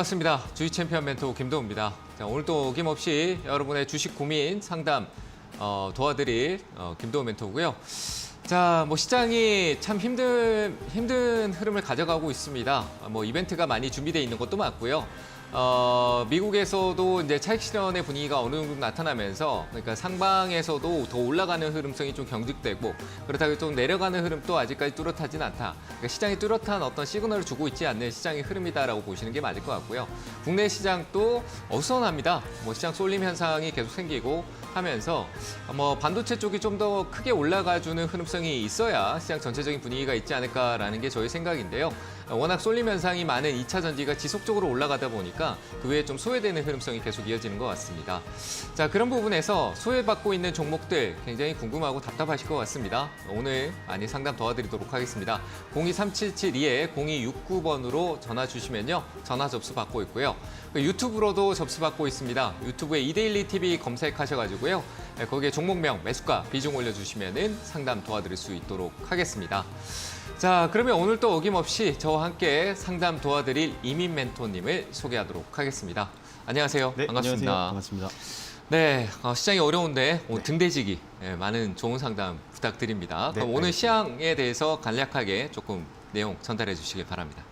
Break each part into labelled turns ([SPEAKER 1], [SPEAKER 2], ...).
[SPEAKER 1] 반갑습니다. 주식 챔피언 멘토 김도우입니다. 자, 오늘도 어김없이 여러분의 주식 고민 상담 도와드릴 김도우 멘토고요. 자, 시장이 참 힘든 흐름을 가져가고 있습니다. 이벤트가 많이 준비되어 있는 것도 맞고요. 미국에서도 이제 차익 실현의 분위기가 어느 정도 나타나면서, 그러니까 상방에서도 더 올라가는 흐름성이 좀 경직되고, 그렇다고 좀 내려가는 흐름도 아직까지 뚜렷하진 않다. 그러니까 시장이 뚜렷한 어떤 시그널을 주고 있지 않는 시장의 흐름이다라고 보시는 게 맞을 것 같고요. 국내 시장도 어수선합니다. 시장 쏠림 현상이 계속 생기고 하면서 반도체 쪽이 좀 더 크게 올라가주는 흐름성이 있어야 시장 전체적인 분위기가 있지 않을까라는 게 저희 생각인데요. 워낙 쏠림 현상이 많은 2차 전지가 지속적으로 올라가다 보니까 그 외에 좀 소외되는 흐름성이 계속 이어지는 것 같습니다. 자, 그런 부분에서 소외받고 있는 종목들 굉장히 궁금하고 답답하실 것 같습니다. 오늘 많이 상담 도와드리도록 하겠습니다. 023772-0269번으로 전화 주시면요. 전화 접수 받고 있고요. 유튜브로도 접수 받고 있습니다. 유튜브에 이데일리 TV 검색하셔가지고요. 거기에 종목명, 매수가, 비중 올려주시면은 상담 도와드릴 수 있도록 하겠습니다. 자, 그러면 오늘 또 어김없이 저와 함께 상담 도와드릴 이민 멘토님을 소개하도록 하겠습니다. 안녕하세요.
[SPEAKER 2] 네,
[SPEAKER 1] 반갑습니다.
[SPEAKER 2] 안녕하세요. 반갑습니다.
[SPEAKER 1] 네, 시장이 어려운데 등대지기 많은 좋은 상담 부탁드립니다.
[SPEAKER 2] 네,
[SPEAKER 1] 그럼 오늘
[SPEAKER 2] 알겠습니다.
[SPEAKER 1] 시황에 대해서 간략하게 조금 내용 전달해 주시길 바랍니다.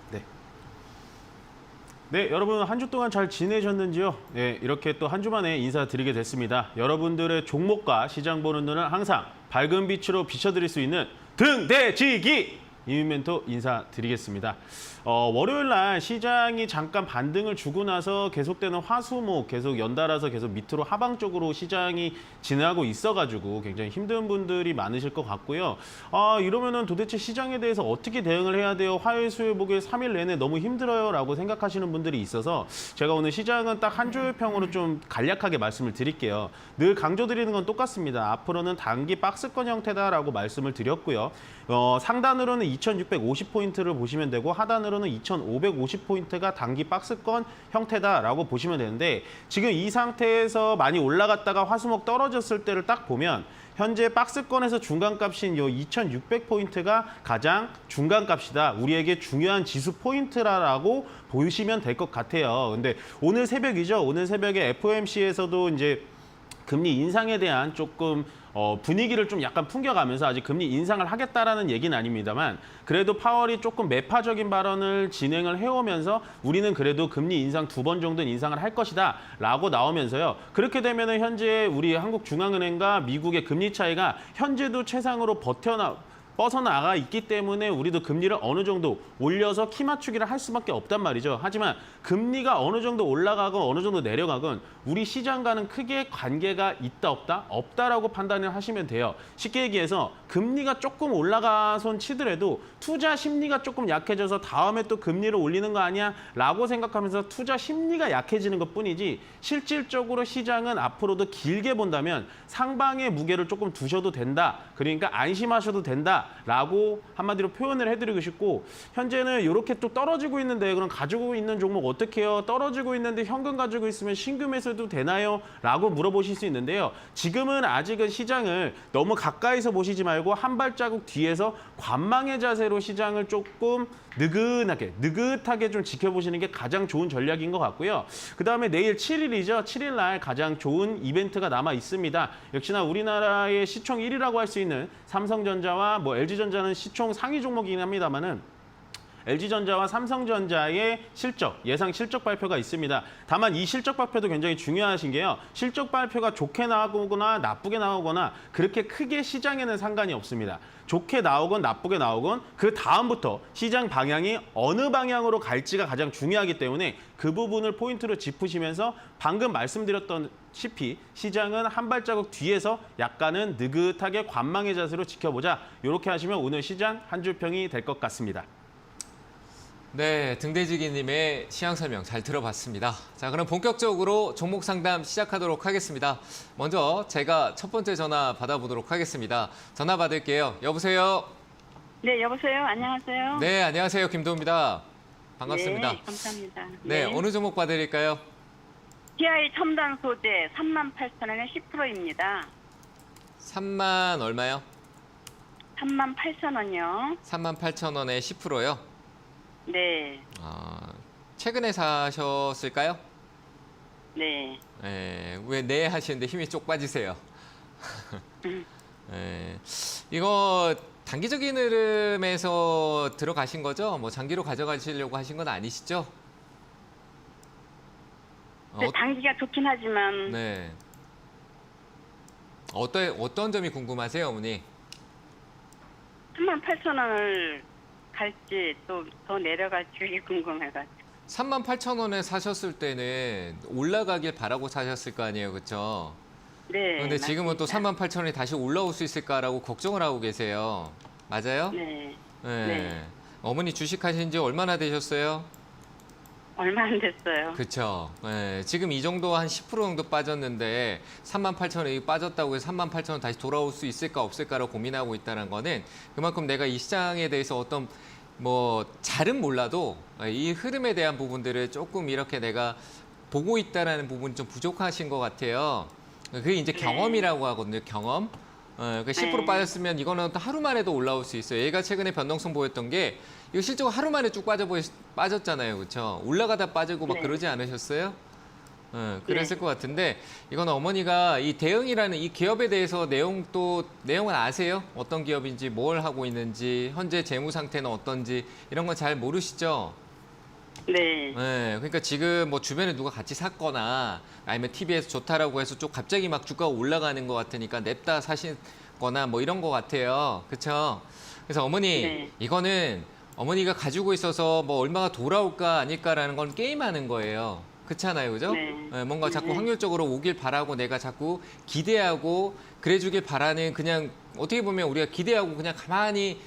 [SPEAKER 2] 네, 여러분 한 주 동안 잘 지내셨는지요? 네, 이렇게 또 한 주 만에 인사드리게 됐습니다. 여러분들의 종목과 시장 보는 눈을 항상 밝은 빛으로 비춰드릴 수 있는 등대지기! 이민 멘토 인사드리겠습니다. 월요일 날 시장이 잠깐 반등을 주고 나서 계속되는 화수목 계속 연달아서 계속 밑으로 하방 쪽으로 시장이 진행하고 있어가지고 굉장히 힘든 분들이 많으실 것 같고요. 이러면은 도대체 시장에 대해서 어떻게 대응을 해야 돼요? 화요일, 수요일, 목요일 3일 내내 너무 힘들어요 라고 생각하시는 분들이 있어서 제가 오늘 시장은 딱 한 주일평으로 좀 간략하게 말씀을 드릴게요. 늘 강조드리는 건 똑같습니다. 앞으로는 단기 박스권 형태다라고 말씀을 드렸고요. 상단으로는 2650포인트를 보시면 되고 하단으로는 2550포인트가 단기 박스권 형태다라고 보시면 되는데 지금 이 상태에서 많이 올라갔다가 화수목 떨어졌을 때를 딱 보면 현재 박스권에서 중간값인 이 2600포인트가 가장 중간값이다. 우리에게 중요한 지수 포인트라고 보시면 될 것 같아요. 근데 오늘 새벽이죠. 오늘 새벽에 FOMC에서도 이제 금리 인상에 대한 조금 분위기를 좀 약간 풍겨가면서 아직 금리 인상을 하겠다라는 얘기는 아닙니다만 그래도 파월이 조금 매파적인 발언을 진행을 해오면서 우리는 그래도 금리 인상 2번 정도는 인상을 할 것이다 라고 나오면서요. 그렇게 되면은 현재 우리 한국중앙은행과 미국의 금리 차이가 현재도 최상으로 벗어나가 있기 때문에 우리도 금리를 어느 정도 올려서 키 맞추기를 할 수밖에 없단 말이죠. 하지만 금리가 어느 정도 올라가건 어느 정도 내려가건 우리 시장과는 크게 관계가 있다 없다? 없다라고 판단을 하시면 돼요. 쉽게 얘기해서 금리가 조금 올라가선 치더라도 투자 심리가 조금 약해져서 다음에 또 금리를 올리는 거 아니야? 라고 생각하면서 투자 심리가 약해지는 것뿐이지 실질적으로 시장은 앞으로도 길게 본다면 상방의 무게를 조금 두셔도 된다. 그러니까 안심하셔도 된다. 라고 한마디로 표현을 해드리고 싶고 현재는 이렇게 또 떨어지고 있는데 그럼 가지고 있는 종목 어떻게 해요? 떨어지고 있는데 현금 가지고 있으면 신규 매수도 되나요? 라고 물어보실 수 있는데요. 지금은 아직은 시장을 너무 가까이서 보시지 말고 한 발자국 뒤에서 관망의 자세로 시장을 조금 느긋하게 좀 지켜보시는 게 가장 좋은 전략인 것 같고요. 그다음에 내일 7일이죠. 7일 날 가장 좋은 이벤트가 남아 있습니다. 역시나 우리나라의 시총 1위라고 할 수 있는 삼성전자와 LG전자는 시총 상위 종목이긴 합니다만은 LG전자와 삼성전자의 예상 실적 발표가 있습니다. 다만 이 실적 발표도 굉장히 중요하신 게요. 실적 발표가 좋게 나오거나 나쁘게 나오거나 그렇게 크게 시장에는 상관이 없습니다. 좋게 나오건 나쁘게 나오건 그 다음부터 시장 방향이 어느 방향으로 갈지가 가장 중요하기 때문에 그 부분을 포인트로 짚으시면서 방금 말씀드렸던 시피 시장은 한 발자국 뒤에서 약간은 느긋하게 관망의 자세로 지켜보자. 이렇게 하시면 오늘 시장 한 줄평이 될 것 같습니다.
[SPEAKER 1] 네, 등대지기님의 시황 설명 잘 들어봤습니다. 자, 그럼 본격적으로 종목 상담 시작하도록 하겠습니다. 먼저 제가 첫 번째 전화 받아보도록 하겠습니다. 전화 받을게요. 여보세요?
[SPEAKER 3] 네, 여보세요. 안녕하세요.
[SPEAKER 1] 네, 안녕하세요. 김도우입니다. 반갑습니다.
[SPEAKER 3] 네, 감사합니다.
[SPEAKER 1] 네, 어느 종목 받을까요?
[SPEAKER 3] TI 첨단 소재 38,000원에 10%입니다.
[SPEAKER 1] 3만 얼마요?
[SPEAKER 3] 38,000원이요.
[SPEAKER 1] 38,000원에 10%요?
[SPEAKER 3] 네.
[SPEAKER 1] 최근에 사셨을까요?
[SPEAKER 3] 네.
[SPEAKER 1] 왜 네 하시는데 힘이 쪽 빠지세요? 이거 단기적인 흐름에서 들어가신 거죠? 뭐 장기로 가져가시려고 하신 건 아니시죠?
[SPEAKER 3] 단기가 좋긴 하지만
[SPEAKER 1] 네. 어떤 점이 궁금하세요, 어머니?
[SPEAKER 3] 38,000원을 갈지 또 더 내려갈지 그게 궁금해가지고.
[SPEAKER 1] 38,000원에 사셨을 때는 올라가길 바라고 사셨을 거 아니에요, 그렇죠?
[SPEAKER 3] 네.
[SPEAKER 1] 근데 지금은 또
[SPEAKER 3] 맞습니다.
[SPEAKER 1] 38,000원이 다시 올라올 수 있을까라고 걱정을 하고 계세요. 맞아요?
[SPEAKER 3] 네.
[SPEAKER 1] 네.
[SPEAKER 3] 네.
[SPEAKER 1] 어머니 주식하신 지 얼마나 되셨어요?
[SPEAKER 3] 얼마 안 됐어요.
[SPEAKER 1] 그렇죠. 지금 이 정도 한 10% 정도 빠졌는데 38,000원이 빠졌다고 해서 38,000원 다시 돌아올 수 있을까 없을까로 고민하고 있다는 거는 그만큼 내가 이 시장에 대해서 어떤 뭐 잘은 몰라도 이 흐름에 대한 부분들을 조금 이렇게 내가 보고 있다라는 부분이 좀 부족하신 것 같아요. 그게 이제
[SPEAKER 3] 네.
[SPEAKER 1] 경험이라고 하거든요. 경험. 그러니까 10%
[SPEAKER 3] 네.
[SPEAKER 1] 빠졌으면 이거는 또 하루 만에도 올라올 수 있어요. 얘가 최근에 변동성 보였던 게 이거 실제로 하루 만에 쭉 빠졌잖아요. 그렇죠? 올라가다 빠지고 막
[SPEAKER 3] 네.
[SPEAKER 1] 그러지 않으셨어요? 그랬을 것 같은데 이건 어머니가 이 대응이라는 이 기업에 대해서 내용은 아세요? 어떤 기업인지 뭘 하고 있는지 현재 재무 상태는 어떤지 이런 건 잘 모르시죠?
[SPEAKER 3] 네.
[SPEAKER 1] 그러니까 지금 뭐 주변에 누가 같이 샀거나 아니면 TV에서 좋다라고 해서 좀 갑자기 막 주가가 올라가는 것 같으니까 냅다 사시거나 뭐 이런 것 같아요. 그렇죠? 그래서 어머니
[SPEAKER 3] 네.
[SPEAKER 1] 이거는 어머니가 가지고 있어서 뭐 얼마가 돌아올까 아닐까라는 건 게임하는 거예요. 그렇잖아요, 그죠?
[SPEAKER 3] 네.
[SPEAKER 1] 뭔가 자꾸
[SPEAKER 3] 네.
[SPEAKER 1] 확률적으로 오길 바라고 내가 자꾸 기대하고 그래주길 바라는 그냥 어떻게 보면 우리가 기대하고 그냥 가만히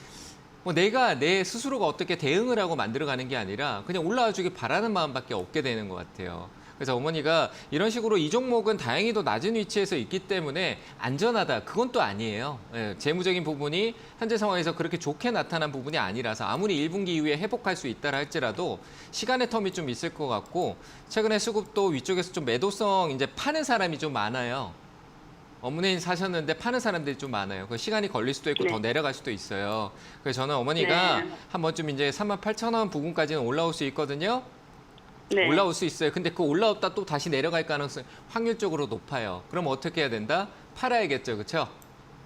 [SPEAKER 1] 뭐 내가 내 스스로가 어떻게 대응을 하고 만들어가는 게 아니라 그냥 올라와 주길 바라는 마음밖에 없게 되는 것 같아요. 그래서 어머니가 이런 식으로 이 종목은 다행히도 낮은 위치에서 있기 때문에 안전하다. 그건 또 아니에요. 재무적인 부분이 현재 상황에서 그렇게 좋게 나타난 부분이 아니라서 아무리 1분기 이후에 회복할 수 있다 할지라도 시간의 텀이 좀 있을 것 같고 최근에 수급도 위쪽에서 좀 매도성 이제 파는 사람이 좀 많아요. 어머니 사셨는데 파는 사람들이 좀 많아요. 그 시간이 걸릴 수도 있고
[SPEAKER 3] 네.
[SPEAKER 1] 더 내려갈 수도 있어요. 그래서 저는 어머니가
[SPEAKER 3] 네.
[SPEAKER 1] 한 번쯤 이제 38,000원 부근까지는 올라올 수 있거든요.
[SPEAKER 3] 네.
[SPEAKER 1] 올라올 수 있어요. 근데 그 올라왔다 또 다시 내려갈 가능성이 확률적으로 높아요. 그럼 어떻게 해야 된다? 팔아야겠죠. 그렇죠?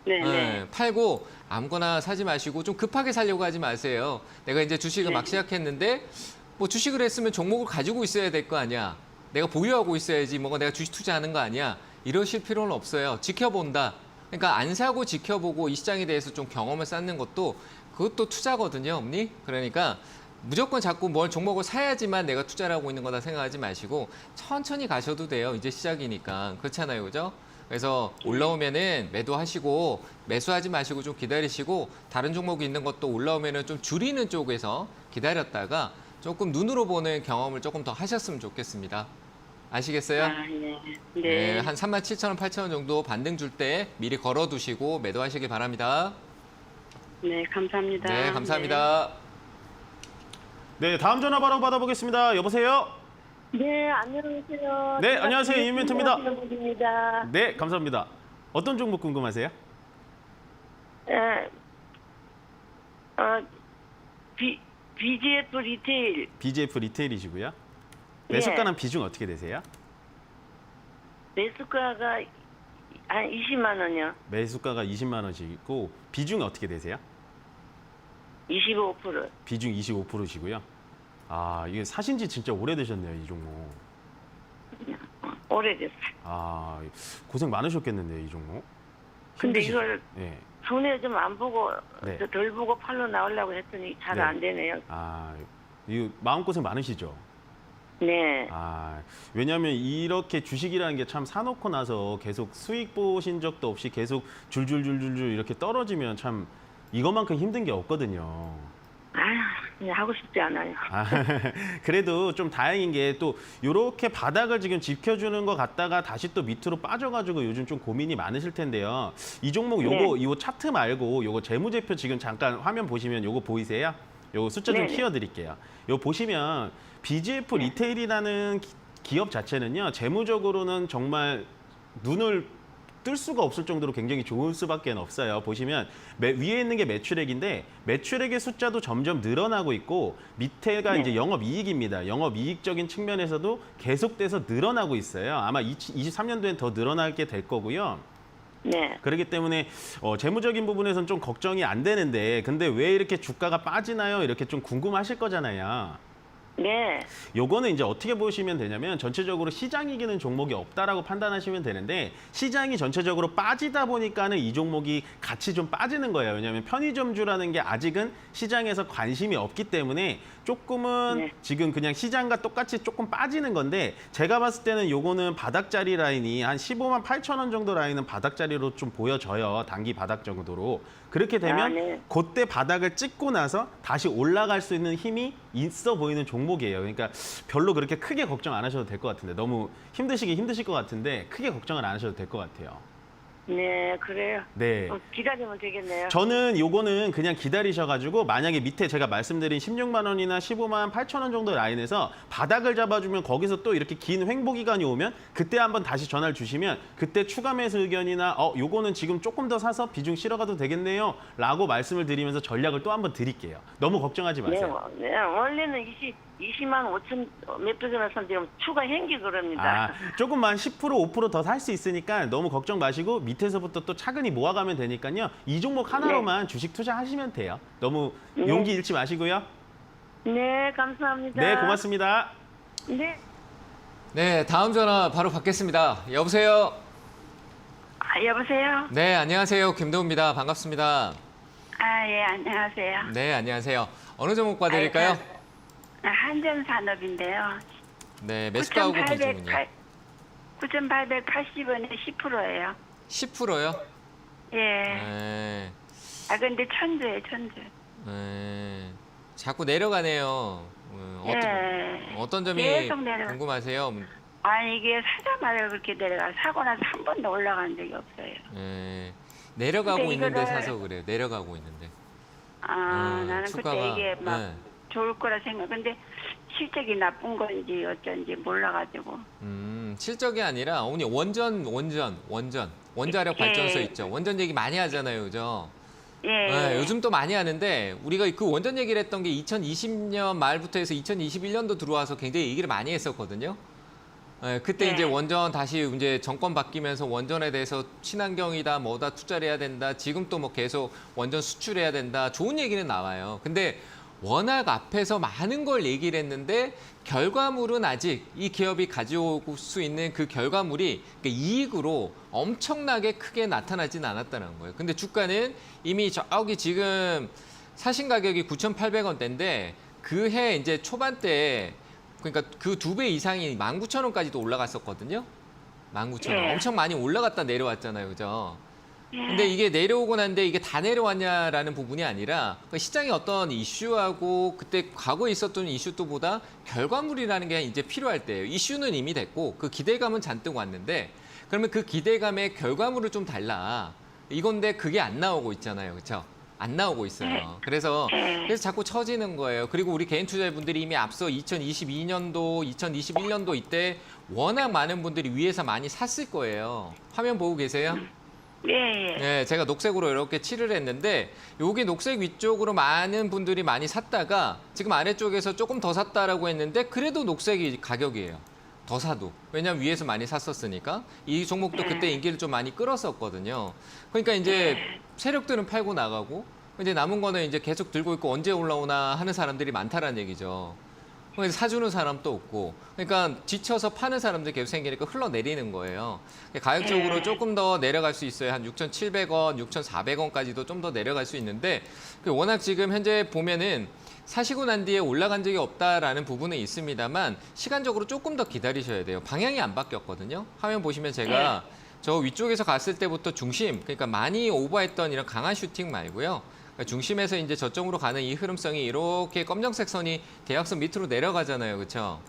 [SPEAKER 3] 네. 네.
[SPEAKER 1] 팔고 아무거나 사지 마시고 좀 급하게 살려고 하지 마세요. 내가 이제 주식을
[SPEAKER 3] 네.
[SPEAKER 1] 막 시작했는데 뭐 주식을 했으면 종목을 가지고 있어야 될 거 아니야. 내가 보유하고 있어야지 뭐가 내가 주식 투자하는 거 아니야. 이러실 필요는 없어요. 지켜본다. 그러니까 안 사고 지켜보고 이 시장에 대해서 좀 경험을 쌓는 것도 그것도 투자거든요, 어머니. 그러니까 무조건 자꾸 뭘 종목을 사야지만 내가 투자를 하고 있는 거다 생각하지 마시고 천천히 가셔도 돼요. 이제 시작이니까. 그렇잖아요. 그죠? 그래서 올라오면은 매도하시고 매수하지 마시고 좀 기다리시고 다른 종목이 있는 것도 올라오면은 좀 줄이는 쪽에서 기다렸다가 조금 눈으로 보는 경험을 조금 더 하셨으면 좋겠습니다. 아시겠어요?
[SPEAKER 3] 아, 네. 네.
[SPEAKER 1] 네, 한 37,000원, 8,000원 정도 반등 줄 때 미리 걸어두시고 매도하시길 바랍니다.
[SPEAKER 3] 네, 감사합니다.
[SPEAKER 1] 네, 감사합니다.
[SPEAKER 2] 네, 다음 전화 바로 받아보겠습니다. 여보세요?
[SPEAKER 4] 네, 안녕하세요.
[SPEAKER 2] 네, 안녕하세요. 이민트입니다.
[SPEAKER 4] 입니다.
[SPEAKER 2] 네, 감사합니다. 어떤 종목 궁금하세요?
[SPEAKER 4] 네. BGF 리테일.
[SPEAKER 2] BGF 리테일이시고요.
[SPEAKER 4] 네.
[SPEAKER 2] 매수가는 비중 어떻게 되세요?
[SPEAKER 4] 매수가가 한 20만 원이요.
[SPEAKER 2] 매수가가 20만 원씩이고 비중은 어떻게 되세요?
[SPEAKER 4] 25%.
[SPEAKER 2] 비중 25%시고요. 아, 이게 사신 지 진짜 오래되셨네요, 이 종목.
[SPEAKER 4] 오래됐어요.
[SPEAKER 2] 아, 고생 많으셨겠는데요, 이 종목.
[SPEAKER 4] 근데
[SPEAKER 2] 힘드시죠?
[SPEAKER 4] 이걸
[SPEAKER 2] 네.
[SPEAKER 4] 손에 좀 안 보고
[SPEAKER 2] 네.
[SPEAKER 4] 덜 보고 팔로 나오려고 했더니 잘
[SPEAKER 2] 네.
[SPEAKER 4] 안 되네요.
[SPEAKER 2] 아, 이거 마음고생 많으시죠?
[SPEAKER 4] 네.
[SPEAKER 2] 아, 왜냐하면 이렇게 주식이라는 게 참 사놓고 나서 계속 수익 보신 적도 없이 계속 줄줄줄줄줄 이렇게 떨어지면 참 이것만큼 힘든 게 없거든요.
[SPEAKER 4] 아휴, 그냥 하고 싶지 않아요.
[SPEAKER 2] 아, 그래도 좀 다행인 게 또 이렇게 바닥을 지금 지켜주는 것 같다가 다시 또 밑으로 빠져가지고 요즘 좀 고민이 많으실 텐데요. 이 종목 요거
[SPEAKER 4] 네.
[SPEAKER 2] 요 차트 말고 요거 재무제표 지금 잠깐 화면 보시면 요거 보이세요? 요거 숫자 좀
[SPEAKER 4] 네네.
[SPEAKER 2] 키워드릴게요. 요 보시면 BGF 리테일이라는 기업 자체는요 재무적으로는 정말 눈을 뜰 수가 없을 정도로 굉장히 좋을 수밖에 없어요. 보시면 위에 있는 게 매출액인데 매출액의 숫자도 점점 늘어나고 있고 밑에가
[SPEAKER 3] 네.
[SPEAKER 2] 이제 영업이익입니다. 영업이익적인 측면에서도 계속돼서 늘어나고 있어요. 아마 23년도엔 더 늘어나게 될 거고요.
[SPEAKER 4] 네.
[SPEAKER 2] 그렇기 때문에 재무적인 부분에서는 좀 걱정이 안 되는데 근데 왜 이렇게 주가가 빠지나요? 이렇게 좀 궁금하실 거잖아요.
[SPEAKER 4] 네.
[SPEAKER 2] 요거는 이제 어떻게 보시면 되냐면 전체적으로 시장이 이기는 종목이 없다라고 판단하시면 되는데 시장이 전체적으로 빠지다 보니까는 이 종목이 같이 좀 빠지는 거예요. 왜냐하면 편의점주라는 게 아직은 시장에서 관심이 없기 때문에 조금은
[SPEAKER 4] 네.
[SPEAKER 2] 지금 그냥 시장과 똑같이 조금 빠지는 건데 제가 봤을 때는 요거는 바닥자리 라인이 한 15만 8천 원 정도 라인은 바닥자리로 좀 보여져요. 단기 바닥 정도로. 그렇게 되면
[SPEAKER 4] 아, 네.
[SPEAKER 2] 그때 바닥을 찍고 나서 다시 올라갈 수 있는 힘이 있어 보이는 종목이에요. 그러니까 별로 그렇게 크게 걱정 안 하셔도 될 것 같은데 너무 힘드실 것 같은데 크게 걱정을 안 하셔도 될 것 같아요.
[SPEAKER 4] 네, 그래요.
[SPEAKER 2] 네.
[SPEAKER 4] 기다리면 되겠네요.
[SPEAKER 2] 저는 요거는 그냥 기다리셔가지고 만약에 밑에 제가 말씀드린 16만 원이나 15만 8천 원 정도 라인에서 바닥을 잡아주면 거기서 또 이렇게 긴 횡보 기간이 오면 그때 한번 다시 전화를 주시면 그때 추가 매수 의견이나 요거는 지금 조금 더 사서 비중 실어가도 되겠네요 라고 말씀을 드리면서 전략을 또 한번 드릴게요. 너무 걱정하지
[SPEAKER 4] 네,
[SPEAKER 2] 마세요.
[SPEAKER 4] 네, 원래는 20만 5천 몇 백이라서 지금 추가 행기 그럽니다.
[SPEAKER 2] 조금만 10% 5% 더 살 수 있으니까 너무 걱정 마시고 밑에서부터 또 차근히 모아가면 되니까요. 이 종목 하나로만 주식 투자하시면 돼요. 너무
[SPEAKER 4] 네.
[SPEAKER 2] 용기 잃지 마시고요.
[SPEAKER 4] 네, 감사합니다.
[SPEAKER 2] 네, 고맙습니다.
[SPEAKER 4] 네.
[SPEAKER 1] 네, 다음 전화 바로 받겠습니다. 여보세요?
[SPEAKER 4] 여보세요?
[SPEAKER 1] 네, 안녕하세요. 김도우입니다. 반갑습니다.
[SPEAKER 4] 예, 안녕하세요.
[SPEAKER 1] 네, 안녕하세요. 어느 종목 봐드릴까요?
[SPEAKER 4] 한전산업인데요.
[SPEAKER 1] 네, 매수가하고 비중은요?
[SPEAKER 4] 9,880원에 10%예요.
[SPEAKER 1] 10%요?
[SPEAKER 4] 예.
[SPEAKER 1] 네.
[SPEAKER 4] 근데 천주예요, 천주.
[SPEAKER 1] 네. 자꾸 내려가네요. 어떤 점이
[SPEAKER 4] 계속 내려가.
[SPEAKER 1] 궁금하세요?
[SPEAKER 4] 이게 사자마자 그렇게 내려가. 사고 나서 한 번도 올라간 적이 없어요.
[SPEAKER 1] 네. 내려가고
[SPEAKER 4] 근데
[SPEAKER 1] 있는데
[SPEAKER 4] 이거를-
[SPEAKER 1] 사서 그래요. 내려가고 있는데.
[SPEAKER 4] 나는
[SPEAKER 1] 주가가,
[SPEAKER 4] 그때 이게 막
[SPEAKER 1] 네.
[SPEAKER 4] 좋을 거라 생각. 근데 실적이 나쁜 건지 어쩐지 몰라가지고.
[SPEAKER 1] 실적이 아니라 어머니 원자력 발전소
[SPEAKER 4] 예.
[SPEAKER 1] 있죠. 원전 얘기 많이 하잖아요, 그죠?
[SPEAKER 4] 예.
[SPEAKER 1] 네, 요즘 또 많이 하는데 우리가 그 원전 얘기를 했던 게 2020년 말부터 해서 2021년도 들어와서 굉장히 얘기를 많이 했었거든요. 네, 그때
[SPEAKER 4] 네.
[SPEAKER 1] 이제 원전 다시 이제 정권 바뀌면서 원전에 대해서 친환경이다, 뭐다 투자를 해야 된다. 지금 또 뭐 계속 원전 수출해야 된다. 좋은 얘기는 나와요. 근데 워낙 앞에서 많은 걸 얘기를 했는데 결과물은 아직 이 기업이 가져올 수 있는 그 결과물이 그러니까 이익으로 엄청나게 크게 나타나진 않았다는 거예요. 근데 주가는 이미 저기 지금 사신 가격이 9,800원대인데 그 해 이제 초반대에 그러니까 그 2배 이상이 19,000원까지도 올라갔었거든요. 19,000원.
[SPEAKER 4] 예.
[SPEAKER 1] 엄청 많이 올라갔다 내려왔잖아요. 그죠?
[SPEAKER 4] 예.
[SPEAKER 1] 근데 이게 내려오고 난데 이게 다 내려왔냐라는 부분이 아니라 그 시장의 어떤 이슈하고 그때 과거에 있었던 이슈도보다 결과물이라는 게 이제 필요할 때예요. 이슈는 이미 됐고 그 기대감은 잔뜩 왔는데 그러면 그 기대감의 결과물을 좀 달라. 이건데 그게 안 나오고 있잖아요. 그렇죠? 안 나오고 있어요. 그래서 자꾸 처지는 거예요. 그리고 우리 개인 투자자분들이 이미 앞서 2022년도, 2021년도 이때 워낙 많은 분들이 위에서 많이 샀을 거예요. 화면 보고 계세요?
[SPEAKER 4] 예.
[SPEAKER 1] 네, 제가 녹색으로 이렇게 칠을 했는데 여기 녹색 위쪽으로 많은 분들이 많이 샀다가 지금 아래쪽에서 조금 더 샀다라고 했는데 그래도 녹색이 가격이에요. 더 사도. 왜냐하면 위에서 많이 샀었으니까. 이 종목도 그때 인기를 좀 많이 끌었었거든요. 그러니까 이제 세력들은 팔고 나가고 이제 남은 거는 이제 계속 들고 있고 언제 올라오나 하는 사람들이 많다라는 얘기죠. 그래서 사주는 사람도 없고, 그러니까 지쳐서 파는 사람들이 계속 생기니까 흘러내리는 거예요. 가격적으로 조금 더 내려갈 수 있어요. 한 6,700원, 6,400원까지도 좀 더 내려갈 수 있는데 워낙 지금 현재 보면은 사시고 난 뒤에 올라간 적이 없다라는 부분은 있습니다만 시간적으로 조금 더 기다리셔야 돼요. 방향이 안 바뀌었거든요. 화면 보시면 제가 저 위쪽에서 갔을 때부터 중심, 그러니까 많이 오버했던 이런 강한 슈팅 말고요. 그러니까 중심에서 이제 저점으로 가는 이 흐름성이 이렇게 검정색 선이 대각선 밑으로 내려가잖아요. 그렇죠?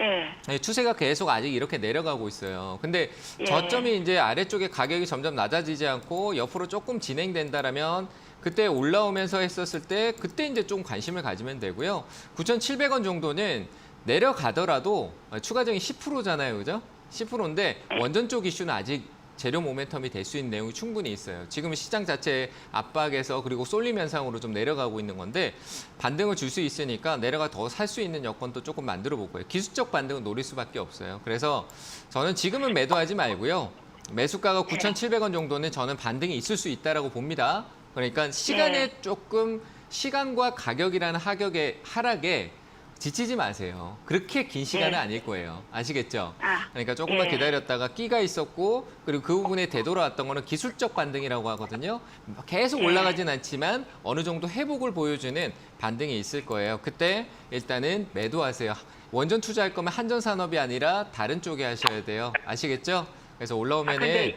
[SPEAKER 4] 예.
[SPEAKER 1] 추세가 계속 아직 이렇게 내려가고 있어요. 근데
[SPEAKER 4] 예.
[SPEAKER 1] 저점이 이제 아래쪽에 가격이 점점 낮아지지 않고 옆으로 조금 진행된다라면 그때 올라오면서 했었을 때 그때 이제 좀 관심을 가지면 되고요. 9,700원 정도는 내려가더라도 추가적인 10%잖아요. 그죠? 10%인데 원전 쪽 이슈는 아직 재료 모멘텀이 될 수 있는 내용이 충분히 있어요. 지금 시장 자체 압박에서 그리고 쏠림 현상으로 좀 내려가고 있는 건데 반등을 줄 수 있으니까 내려가 더 살 수 있는 여건도 조금 만들어 볼 거예요. 기술적 반등은 노릴 수밖에 없어요. 그래서 저는 지금은 매도하지 말고요. 매수가가 9,700원 정도는 저는 반등이 있을 수 있다라고 봅니다. 그러니까 시간에 조금 시간과 가격이라는 하락에 지치지 마세요. 그렇게 긴 시간은 아닐 거예요. 아시겠죠? 그러니까 조금만 기다렸다가 끼가 있었고 그리고 그 부분에 되돌아왔던 거는 기술적 반등이라고 하거든요. 계속 올라가진 않지만 어느 정도 회복을 보여주는 반등이 있을 거예요. 그때 일단은 매도하세요. 원전 투자할 거면 한전산업이 아니라 다른 쪽에 하셔야 돼요. 아시겠죠? 그래서 올라오면은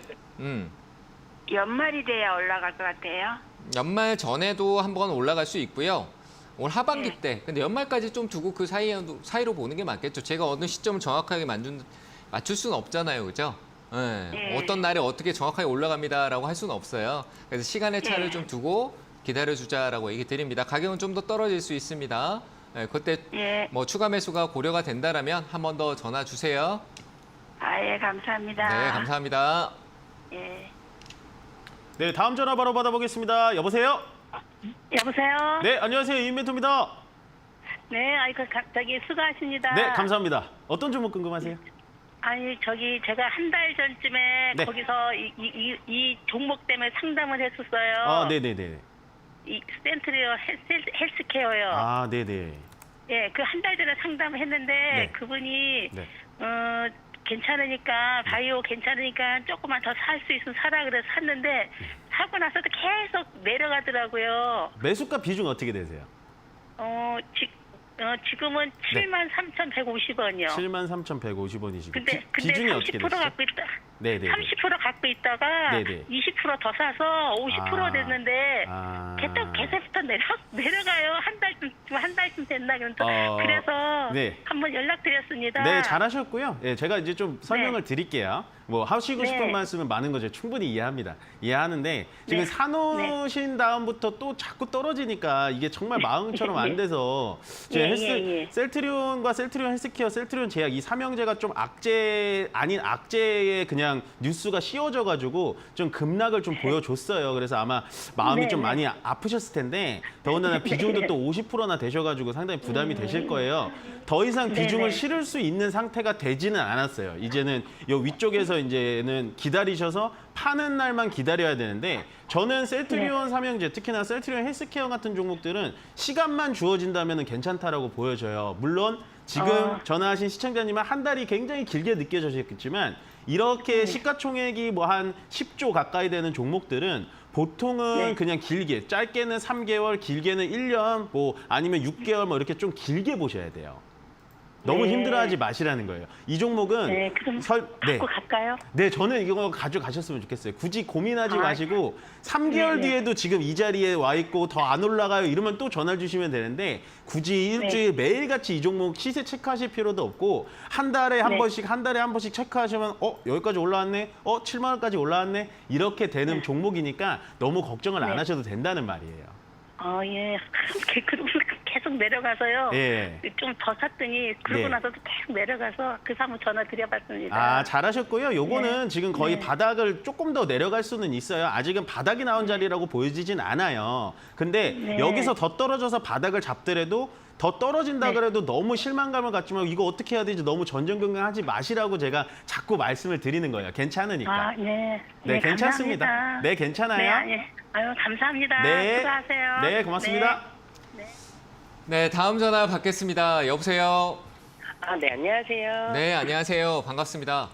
[SPEAKER 3] 연말이 돼야 올라갈 것 같아요.
[SPEAKER 1] 연말 전에도 한번 올라갈 수 있고요. 올 하반기 때. 근데 연말까지 좀 두고 그 사이로 보는 게 맞겠죠. 제가 어느 시점을 정확하게 맞출 수는 없잖아요. 그죠? 네. 어떤 날에 어떻게 정확하게 올라갑니다라고 할 수는 없어요. 그래서 시간의 차를 좀 두고 기다려주자라고 얘기 드립니다. 가격은 좀 더 떨어질 수 있습니다. 네, 그때 뭐 추가 매수가 고려가 된다라면 한 번 더 전화 주세요.
[SPEAKER 3] 예, 감사합니다.
[SPEAKER 1] 네, 감사합니다.
[SPEAKER 3] 예.
[SPEAKER 2] 네, 다음 전화 바로 받아보겠습니다. 여보세요?
[SPEAKER 3] 여보세요?
[SPEAKER 2] 네, 안녕하세요. 이인멘토입니다.
[SPEAKER 3] 네, 저기 수고하십니다.
[SPEAKER 2] 네, 감사합니다. 어떤 종목 궁금하세요?
[SPEAKER 3] 아니, 제가 한 달 전쯤에
[SPEAKER 2] 네.
[SPEAKER 3] 거기서 이 종목 때문에 상담을 했었어요.
[SPEAKER 2] 아, 네네네.
[SPEAKER 3] 이 센트리어 헬스케어요.
[SPEAKER 2] 아, 네네.
[SPEAKER 3] 예, 그 한 달 전에 상담을 했는데
[SPEAKER 2] 네.
[SPEAKER 3] 그분이
[SPEAKER 2] 네.
[SPEAKER 3] 괜찮으니까 바이오 괜찮으니까 조금만 더 살 수 있으면 사라 그래서 샀는데 사고 나서도 계속 내려가더라고요.
[SPEAKER 2] 매수가 비중 어떻게 되세요?
[SPEAKER 3] 지금은 73,150원이요.
[SPEAKER 2] 73,150원이시고
[SPEAKER 3] 근데
[SPEAKER 2] 비중이 어떻게
[SPEAKER 3] 30%
[SPEAKER 2] 되시죠?
[SPEAKER 3] 갖고 있다.
[SPEAKER 2] 네네.
[SPEAKER 3] 30% 갖고 있다가
[SPEAKER 2] 네네.
[SPEAKER 3] 20% 더 사서 50% 됐는데
[SPEAKER 2] 아.
[SPEAKER 3] 계속부터 내려가요. 한 달쯤 됐나 그래서
[SPEAKER 2] 네.
[SPEAKER 3] 한번 연락드렸습니다.
[SPEAKER 2] 네, 잘하셨고요. 예, 제가 이제 좀 설명을 드릴게요. 뭐 하시고 싶은
[SPEAKER 3] 네.
[SPEAKER 2] 말씀은 많은 거죠. 충분히 이해합니다. 이해하는데 지금
[SPEAKER 3] 네.
[SPEAKER 2] 사놓으신 다음부터 또 자꾸 떨어지니까 이게 정말 마음처럼 안 돼서
[SPEAKER 3] 예,
[SPEAKER 2] 제 셀트리온과 셀트리온 헬스케어, 셀트리온 제약 이 삼형제가 좀 악재 아닌 악재의 그냥 뉴스가 씌워져가지고 좀 급락을 좀 보여줬어요. 그래서 아마 마음이 좀 많이 아프셨을 텐데 더군다나 비중도 또 50%나 되셔가지고 상당히 부담이 되실 거예요. 더 이상 비중을 실을 수 있는 상태가 되지는 않았어요. 이제는 요 위쪽에서 이제는 기다리셔서 파는 날만 기다려야 되는데 저는 셀트리온 삼형제 특히나 셀트리온 헬스케어 같은 종목들은 시간만 주어진다면 괜찮다라고 보여져요. 물론 지금 전화하신 시청자님은 한 달이 굉장히 길게 느껴지셨겠지만 이렇게 시가총액이 뭐 한 10조 가까이 되는 종목들은 보통은 그냥 길게 짧게는 3개월 길게는 1년 뭐 아니면 6개월 뭐 이렇게 좀 길게 보셔야 돼요. 너무 힘들어하지 마시라는 거예요. 이 종목은
[SPEAKER 3] 그럼 갖고 갈까요?
[SPEAKER 2] 네, 저는 이거 가져가셨으면 좋겠어요. 굳이 고민하지 마시고 3개월 뒤에도 지금 이 자리에 와 있고 더 안 올라가요 이러면 또 전화 주시면 되는데 굳이 일주일 매일같이 이 종목 시세 체크하실 필요도 없고 한 달에 한 번씩 체크하시면 여기까지 올라왔네, 7만 원까지 올라왔네 이렇게 되는 종목이니까 너무 걱정을 안 하셔도 된다는 말이에요.
[SPEAKER 3] 예. 그리고 계속 내려가서요.
[SPEAKER 2] 예.
[SPEAKER 3] 좀 더 샀더니 그러고 나서도 계속 내려가서 그래서 한번 전화 드려봤습니다.
[SPEAKER 2] 아, 잘하셨고요. 요거는 지금 거의 바닥을 조금 더 내려갈 수는 있어요. 아직은 바닥이 나온 자리라고 보여지진 않아요. 근데 여기서 더 떨어져서 바닥을 잡더라도 더 떨어진다 그래도 너무 실망감을 갖지 말고 이거 어떻게 해야 되지 너무 전전긍긍하지 마시라고 제가 자꾸 말씀을 드리는 거예요. 괜찮으니까.
[SPEAKER 3] 네,
[SPEAKER 2] 괜찮습니다.
[SPEAKER 3] 감사합니다.
[SPEAKER 2] 네, 괜찮아요.
[SPEAKER 3] 아유, 감사합니다.
[SPEAKER 2] 네.
[SPEAKER 3] 수고하세요.
[SPEAKER 2] 네, 고맙습니다.
[SPEAKER 1] 네, 다음 전화 받겠습니다. 여보세요.
[SPEAKER 5] 네, 안녕하세요.
[SPEAKER 1] 네, 안녕하세요. 반갑습니다.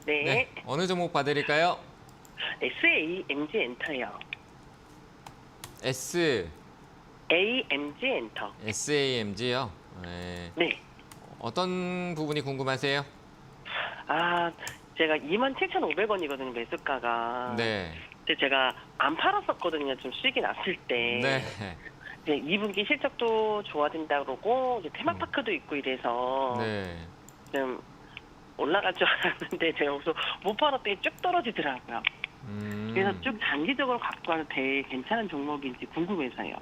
[SPEAKER 5] 네.
[SPEAKER 1] 네, 어느 종목 봐드릴까요?
[SPEAKER 5] SAMG 엔터요. AMG 엔터.
[SPEAKER 1] SAMG요. 네.
[SPEAKER 5] 네.
[SPEAKER 1] 어떤 부분이 궁금하세요?
[SPEAKER 5] 제가 27,500원이거든요, 매수가가.
[SPEAKER 1] 네.
[SPEAKER 5] 근데 제가 안 팔았었거든요, 좀 수익이 났을 때.
[SPEAKER 1] 네.
[SPEAKER 5] 이제 2분기 실적도 좋아진다 그러고 이제 테마파크도 있고 이래서
[SPEAKER 1] 네.
[SPEAKER 5] 좀 올라갈 줄 알았는데 제가 여기서 못 팔았더니 쭉 떨어지더라고요. 그래서 쭉 장기적으로 갖고 가도 괜찮은 종목인지 궁금해서요.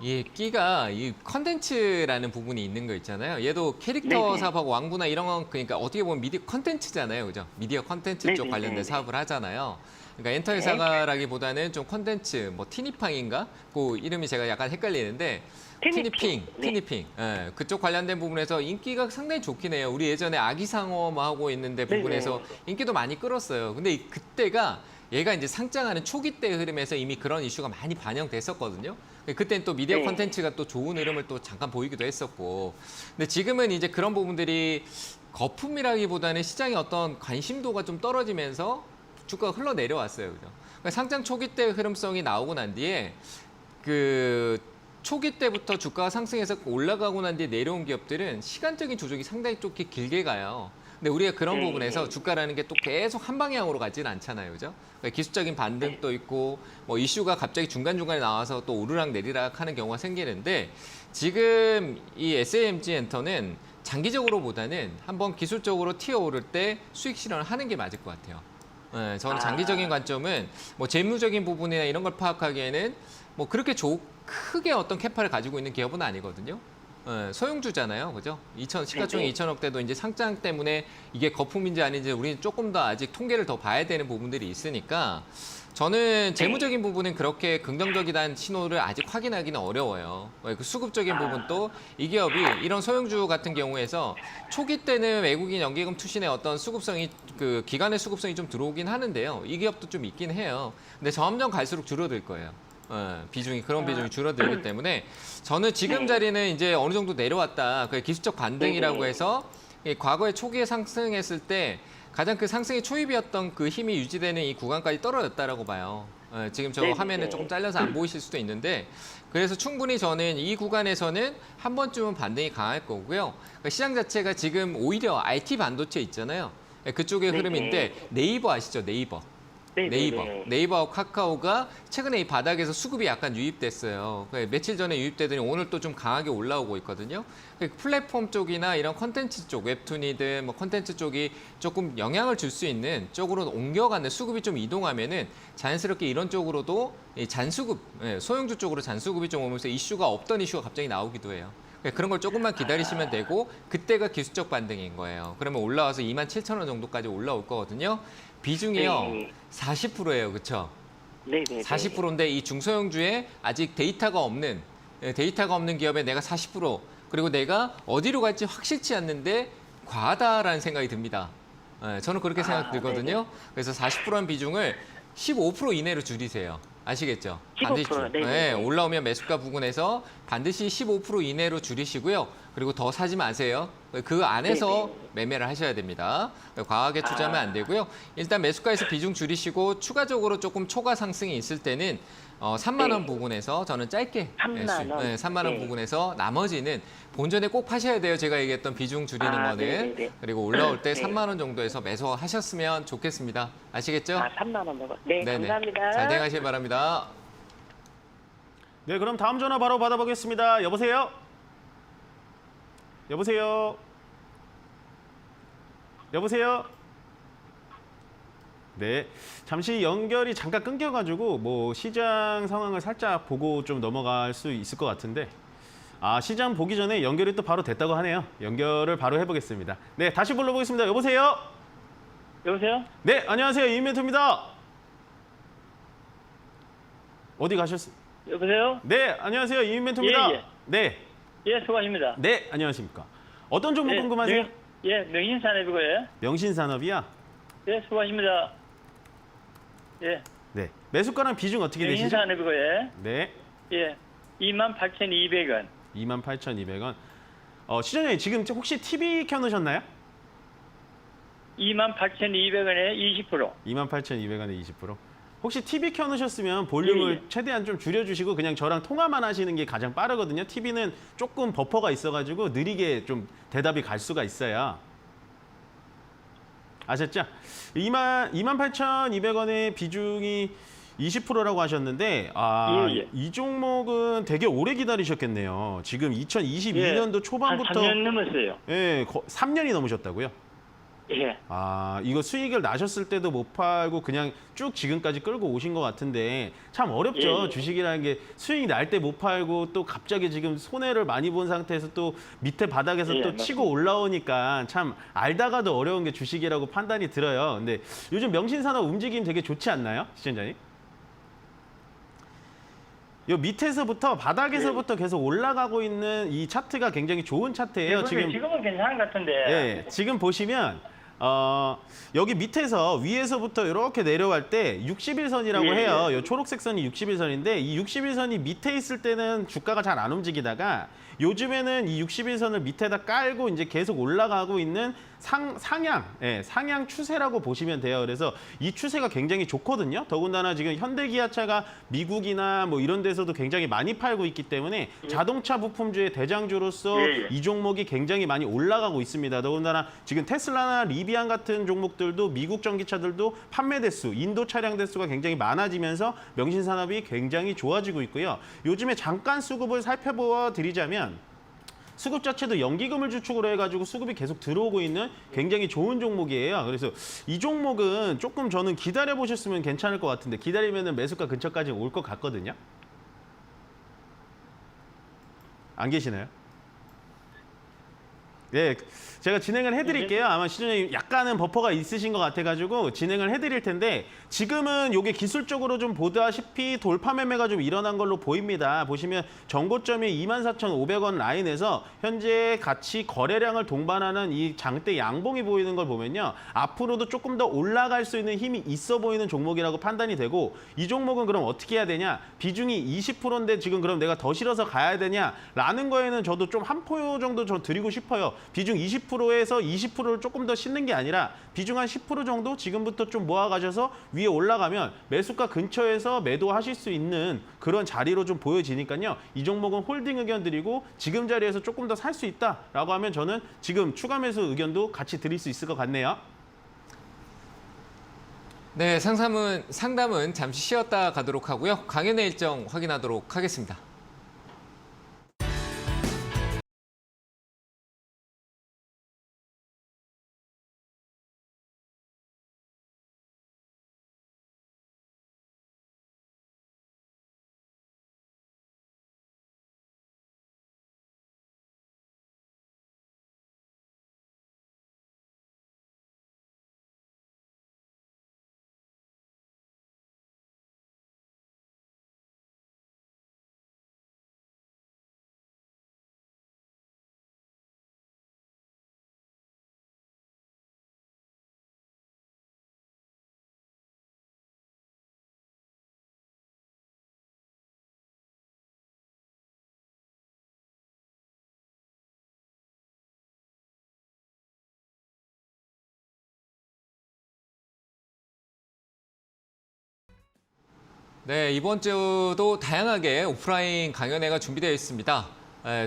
[SPEAKER 1] 이 끼가 이 컨텐츠라는 부분이 있는 거 있잖아요. 얘도 캐릭터
[SPEAKER 4] 네네.
[SPEAKER 1] 사업하고 왕구나 이런 건 그러니까 어떻게 보면 미디어 컨텐츠잖아요. 그죠? 미디어 컨텐츠 쪽
[SPEAKER 4] 네네네네.
[SPEAKER 1] 관련된 사업을 하잖아요. 그러니까 엔터
[SPEAKER 4] 네.
[SPEAKER 1] 회사가라기보다는 좀 컨텐츠, 뭐 티니팡인가? 그 이름이 제가 약간 헷갈리는데 티니핑,
[SPEAKER 4] 네.
[SPEAKER 1] 티니핑. 예, 그쪽 관련된 부분에서 인기가 상당히 좋긴 해요. 우리 예전에 아기상어 뭐 하고 있는데 부분에서
[SPEAKER 4] 네네.
[SPEAKER 1] 인기도 많이 끌었어요. 근데 그때가 얘가 이제 상장하는 초기 때 흐름에서 이미 그런 이슈가 많이 반영됐었거든요. 그때는 또 미디어
[SPEAKER 4] 네.
[SPEAKER 1] 콘텐츠가 또 좋은 흐름을 또 잠깐 보이기도 했었고. 근데 지금은 이제 그런 부분들이 거품이라기보다는 시장의 어떤 관심도가 좀 떨어지면서 주가가 흘러내려왔어요. 그죠? 그러니까 상장 초기 때 흐름성이 나오고 난 뒤에 그 초기 때부터 주가가 상승해서 올라가고 난 뒤에 내려온 기업들은 시간적인 조정이 상당히 좀 길게 가요. 근데 우리가 그런
[SPEAKER 4] 네.
[SPEAKER 1] 부분에서 주가라는 게 또 계속 한 방향으로 가지는 않잖아요. 그죠? 그러니까 기술적인 반등도 있고 뭐 이슈가 갑자기 중간중간에 나와서 또 오르락 내리락 하는 경우가 생기는데 지금 이 SAMG 엔터는 장기적으로 보다는 한번 기술적으로 튀어오를 때 수익 실현을 하는 게 맞을 것 같아요. 네, 저는 장기적인 관점은 뭐 재무적인 부분이나 이런 걸 파악하기에는 뭐 그렇게 크게 어떤 캐파를 가지고 있는 기업은 아니거든요. 예, 소형주잖아요, 그죠? 시가총액 2천억대도 이제 상장 때문에 이게 거품인지 아닌지 우리는 조금 더 아직 통계를 더 봐야 되는 부분들이 있으니까 저는 재무적인 부분은 그렇게 긍정적이다는 신호를 아직 확인하기는 어려워요. 그 수급적인 부분도 이 기업이 이런 소형주 같은 경우에서 초기 때는 외국인 연기금 투신의 어떤 수급성이 그 기관의 수급성이 좀 들어오긴 하는데요. 이 기업도 좀 있긴 해요. 근데 점점 갈수록 줄어들 거예요. 비중이 그런 비중이 줄어들기 때문에 저는 지금 자리는 이제 어느 정도 내려왔다. 그 기술적 반등이라고 해서 과거에 초기에 상승했을 때 가장 그 상승의 초입이었던 그 힘이 유지되는 이 구간까지 떨어졌다라고 봐요. 지금 저
[SPEAKER 4] 네네.
[SPEAKER 1] 화면에 조금 잘려서 안 보이실 수도 있는데 그래서 충분히 저는 이 구간에서는 한 번쯤은 반등이 강할 거고요. 그러니까 시장 자체가 지금 오히려 IT 반도체 있잖아요. 그쪽의 흐름인데 네이버 아시죠? 네이버. 네이버하고 카카오가 최근에 이 바닥에서 수급이 약간 유입됐어요. 며칠 전에 유입되더니 오늘 또 좀 강하게 올라오고 있거든요. 플랫폼 쪽이나 이런 컨텐츠 쪽, 웹툰이든 뭐 컨텐츠 쪽이 조금 영향을 줄 수 있는 쪽으로 옮겨가는 수급이 좀 이동하면은 자연스럽게 이런 쪽으로도 이 잔수급, 소형주 쪽으로 잔수급이 좀 오면서 이슈가 없던 이슈가 갑자기 나오기도 해요. 그런 걸 조금만 기다리시면 되고 그때가 기술적 반등인 거예요. 그러면 올라와서 27,000원 정도까지 올라올 거거든요. 비중이요.
[SPEAKER 4] 네.
[SPEAKER 1] 40%예요. 그렇죠?
[SPEAKER 4] 네네.
[SPEAKER 1] 40%인데 이 중소형주에 아직 데이터가 없는 기업에 내가 40% 그리고 내가 어디로 갈지 확실치 않는데 과하다라는 생각이 듭니다. 저는 그렇게 생각 들거든요. 그래서 40%한 비중을 15% 이내로 줄이세요. 아시겠죠?
[SPEAKER 4] 15%,
[SPEAKER 1] 반드시
[SPEAKER 4] 네네.
[SPEAKER 1] 올라오면 매수가 부근에서 반드시 15% 이내로 줄이시고요. 그리고 더 사지 마세요. 그 안에서
[SPEAKER 4] 네네.
[SPEAKER 1] 매매를 하셔야 됩니다. 과하게 투자하면 안 되고요. 일단 매수가에서 비중 줄이시고 추가적으로 조금 초과 상승이 있을 때는 3만 원
[SPEAKER 4] 네.
[SPEAKER 1] 부분에서 저는 짧게
[SPEAKER 4] 3만 원?
[SPEAKER 1] 3만 원
[SPEAKER 4] 네.
[SPEAKER 1] 부분에서 나머지는 본전에 꼭 파셔야 돼요. 제가 얘기했던 비중 줄이는 거는.
[SPEAKER 4] 네네네.
[SPEAKER 1] 그리고 올라올 때
[SPEAKER 4] 네.
[SPEAKER 1] 3만 원 정도에서 매수하셨으면 좋겠습니다. 아시겠죠?
[SPEAKER 4] 3만 원 먹어. 네,
[SPEAKER 1] 네네.
[SPEAKER 4] 감사합니다.
[SPEAKER 1] 잘 대응하시기 바랍니다.
[SPEAKER 2] 네, 그럼 다음 전화 바로 받아보겠습니다. 여보세요? 여보세요? 여보세요? 네, 잠시 연결이 잠깐 끊겨가지고 뭐 시장 상황을 살짝 보고 좀 넘어갈 수 있을 것 같은데 시장 보기 전에 연결이 또 바로 됐다고 하네요. 연결을 바로 해보겠습니다. 네, 다시 불러보겠습니다. 여보세요?
[SPEAKER 5] 여보세요?
[SPEAKER 2] 네, 안녕하세요. 이인멘토입니다. 어디 가셨어요?
[SPEAKER 5] 여보세요?
[SPEAKER 2] 네, 안녕하세요. 이인멘토입니다.
[SPEAKER 5] 예, 예.
[SPEAKER 2] 네,
[SPEAKER 5] 예, 수고하십니다.
[SPEAKER 2] 네, 안녕하십니까. 어떤 종목 궁금하세요?
[SPEAKER 5] 명신산업이고요.
[SPEAKER 2] 명신산업이야?
[SPEAKER 5] 예, 수고하십니다. 예,
[SPEAKER 2] 네. 매수가랑 비중 어떻게 되시죠?
[SPEAKER 5] 명신산업이고요.
[SPEAKER 2] 네,
[SPEAKER 5] 예, 28,200원.
[SPEAKER 2] 28,200원. 시장님 지금 혹시 TV 켜놓으셨나요?
[SPEAKER 5] 28,200원에 20%.
[SPEAKER 2] 28,200원에 20%. 혹시 TV 켜놓으셨으면 볼륨을
[SPEAKER 5] 예, 예.
[SPEAKER 2] 최대한 좀 줄여주시고 그냥 저랑 통화만 하시는 게 가장 빠르거든요. TV는 조금 버퍼가 있어가지고 느리게 좀 대답이 갈 수가 있어요. 아셨죠? 28,200원의 비중이 20%라고 하셨는데
[SPEAKER 5] 예, 예.
[SPEAKER 2] 이 종목은 되게 오래 기다리셨겠네요. 지금 2022년도
[SPEAKER 5] 한
[SPEAKER 2] 초반부터
[SPEAKER 5] 3년 넘었어요.
[SPEAKER 2] 예, 3년이 넘으셨다고요?
[SPEAKER 5] 예.
[SPEAKER 2] 아, 이거 수익을 나셨을 때도 못 팔고 그냥 쭉 지금까지 끌고 오신 것 같은데 참 어렵죠.
[SPEAKER 5] 예.
[SPEAKER 2] 주식이라는 게 수익 날 때 못 팔고 또 갑자기 지금 손해를 많이 본 상태에서 또 밑에 바닥에서
[SPEAKER 5] 예,
[SPEAKER 2] 또 치고 올라오니까 참 알다가도 어려운 게 주식이라고 판단이 들어요. 근데 요즘 명신산업 움직임 되게 좋지 않나요, 시청자님? 요 밑에서부터 바닥에서부터 계속 올라가고 있는 이 차트가 굉장히 좋은 차트예요.
[SPEAKER 6] 지금은 괜찮은 것 같은데.
[SPEAKER 2] 예, 지금 보시면 여기 밑에서 위에서부터 이렇게 내려갈 때 60일선이라고
[SPEAKER 6] 예,
[SPEAKER 2] 해요.
[SPEAKER 6] 예.
[SPEAKER 2] 요 초록색 선이 60일선인데 이 60일선이 밑에 있을 때는 주가가 잘 안 움직이다가 요즘에는 이 60일선을 밑에다 깔고 이제 계속 올라가고 있는 상향 추세라고 보시면 돼요. 그래서 이 추세가 굉장히 좋거든요. 더군다나 지금 현대기아차가 미국이나 뭐 이런 데서도 굉장히 많이 팔고 있기 때문에 자동차 부품주의 대장주로서
[SPEAKER 6] 예, 예.
[SPEAKER 2] 이 종목이 굉장히 많이 올라가고 있습니다. 더군다나 지금 테슬라나 리비안 같은 종목들도 미국 전기차들도 판매 대수, 인도 차량 대수가 굉장히 많아지면서 명신산업이 굉장히 좋아지고 있고요. 요즘에 잠깐 수급을 살펴보아 드리자면 수급 자체도 연기금을 주축으로 해가지고 수급이 계속 들어오고 있는 굉장히 좋은 종목이에요. 그래서 이 종목은 조금 저는 기다려 보셨으면 괜찮을 것 같은데 기다리면은 매수가 근처까지 올 것 같거든요. 안 계시나요? 네, 제가 진행을 해드릴게요. 아마 시청자님 약간은 버퍼가 있으신 것 같아가지고 진행을 해드릴 텐데 지금은 이게 기술적으로 좀 보다시피 돌파 매매가 좀 일어난 걸로 보입니다. 보시면 전고점이 24,500원 라인에서 현재 같이 거래량을 동반하는 이 장대 양봉이 보이는 걸 보면요. 앞으로도 조금 더 올라갈 수 있는 힘이 있어 보이는 종목이라고 판단이 되고 이 종목은 그럼 어떻게 해야 되냐? 비중이 20%인데 지금 그럼 내가 더 실어서 가야 되냐라는 거에는 저도 좀 한 포 정도 저 드리고 싶어요. 비중 20%에서 20%를 조금 더 싣는 게 아니라 비중 한 10% 정도 지금부터 좀 모아가셔서 위에 올라가면 매수가 근처에서 매도하실 수 있는 그런 자리로 좀 보여지니까요. 이 종목은 홀딩 의견 드리고 지금 자리에서 조금 더 살 수 있다라고 하면 저는 지금 추가 매수 의견도 같이 드릴 수 있을 것 같네요.
[SPEAKER 1] 네, 상담은 잠시 쉬었다 가도록 하고요. 강연의 일정 확인하도록 하겠습니다. 네, 이번 주도 다양하게 오프라인 강연회가 준비되어 있습니다.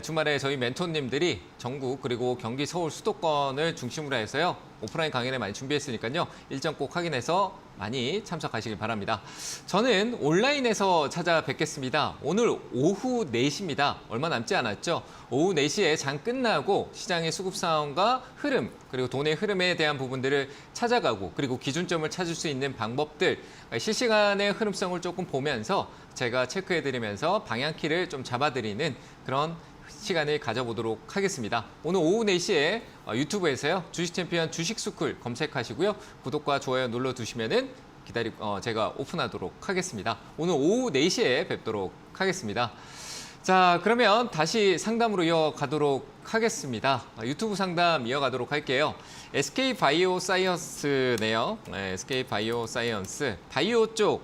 [SPEAKER 1] 주말에 저희 멘토님들이 전국 그리고 경기 서울 수도권을 중심으로 해서요. 오프라인 강연회 많이 준비했으니까요. 일정 꼭 확인해서 많이 참석하시길 바랍니다. 저는 온라인에서 찾아뵙겠습니다. 오늘 오후 4시입니다. 얼마 남지 않았죠? 오후 4시에 장 끝나고 시장의 수급 상황과 흐름, 그리고 돈의 흐름에 대한 부분들을 찾아가고 그리고 기준점을 찾을 수 있는 방법들, 실시간의 흐름성을 조금 보면서 제가 체크해드리면서 방향키를 좀 잡아드리는 그런 시간을 가져보도록 하겠습니다. 오늘 오후 4시에 유튜브에서요. 주식챔피언 주식스쿨 검색하시고요. 구독과 좋아요 눌러두시면은 제가 오픈하도록 하겠습니다. 오늘 오후 4시에 뵙도록 하겠습니다. 자, 그러면 다시 상담으로 이어가도록 하겠습니다. 유튜브 상담 이어가도록 할게요. SK바이오사이언스네요. SK바이오사이언스. 바이오 쪽.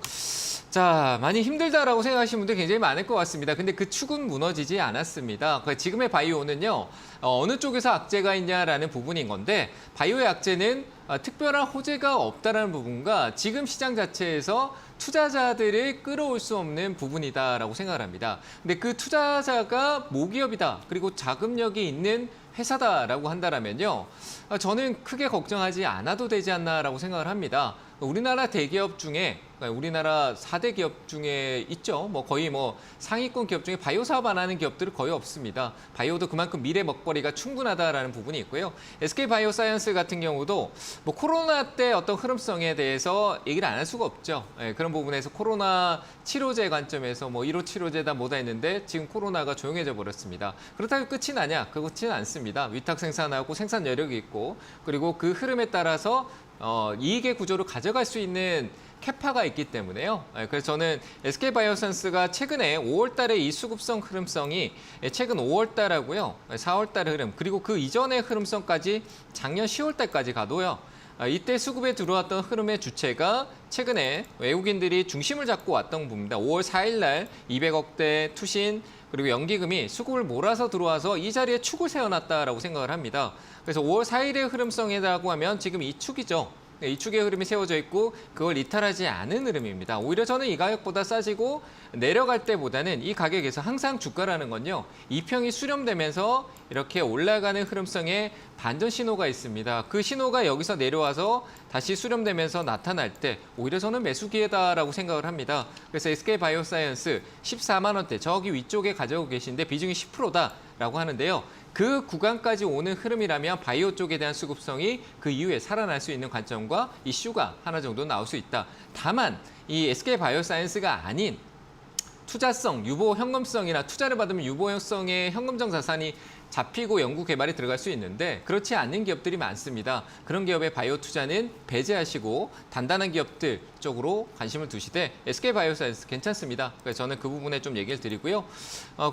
[SPEAKER 1] 자, 많이 힘들다라고 생각하시는 분들 굉장히 많을 것 같습니다. 근데 그 축은 무너지지 않았습니다. 지금의 바이오는요, 어느 쪽에서 악재가 있냐라는 부분인 건데, 바이오의 악재는 특별한 호재가 없다라는 부분과 지금 시장 자체에서 투자자들을 끌어올 수 없는 부분이다라고 생각을 합니다. 근데 그 투자자가 모기업이다, 그리고 자금력이 있는 회사다라고 한다면요, 저는 크게 걱정하지 않아도 되지 않나라고 생각을 합니다. 우리나라 대기업 중에 그러니까 우리나라 4대 기업 중에 있죠. 뭐 거의 뭐 상위권 기업 중에 바이오 사업 안 하는 기업들은 거의 없습니다. 바이오도 그만큼 미래 먹거리가 충분하다라는 부분이 있고요. SK 바이오사이언스 같은 경우도 뭐 코로나 때 어떤 흐름성에 대해서 얘기를 안 할 수가 없죠. 예, 그런 부분에서 코로나 치료제 관점에서 뭐 1호 치료제다 뭐다 했는데 지금 코로나가 조용해져 버렸습니다. 그렇다고 끝이 나냐? 그렇지는 않습니다. 위탁 생산하고 생산 여력이 있고 그리고 그 흐름에 따라서 이익의 구조를 가져갈 수 있는 캐파가 있기 때문에요. 그래서 저는 SK바이오사이언스가 최근에 5월 달에 이 수급성 흐름성이 최근 5월 달하고요. 4월 달의 흐름 그리고 그 이전의 흐름성까지 작년 10월 달까지 가도요. 이때 수급에 들어왔던 흐름의 주체가 최근에 외국인들이 중심을 잡고 왔던 부분입니다. 5월 4일 날 200억대 투신 그리고 연기금이 수급을 몰아서 들어와서 이 자리에 축을 세워놨다라고 생각을 합니다. 그래서 5월 4일의 흐름성이라고 하면 지금 이 축이죠. 이 축의 흐름이 세워져 있고 그걸 이탈하지 않은 흐름입니다. 오히려 저는 이 가격보다 싸지고 내려갈 때보다는 이 가격에서 항상 주가라는 건요. 이평이 수렴되면서 이렇게 올라가는 흐름성의 반전 신호가 있습니다. 그 신호가 여기서 내려와서 다시 수렴되면서 나타날 때 오히려 저는 매수 기회다라고 생각을 합니다. 그래서 SK바이오사이언스 14만 원대 저기 위쪽에 가지고 계신데 비중이 10%다라고 하는데요. 그 구간까지 오는 흐름이라면 바이오 쪽에 대한 수급성이 그 이후에 살아날 수 있는 관점과 이슈가 하나 정도 나올 수 있다. 다만 이 SK바이오사이언스가 아닌 투자성, 유보 현금성이나 투자를 받으면 유보성의 현금성 자산이 잡히고 연구 개발에 들어갈 수 있는데 그렇지 않는 기업들이 많습니다. 그런 기업의 바이오 투자는 배제하시고 단단한 기업들 쪽으로 관심을 두시되 SK바이오사이언스 괜찮습니다. 그래서 저는 그 부분에 좀 얘기를 드리고요.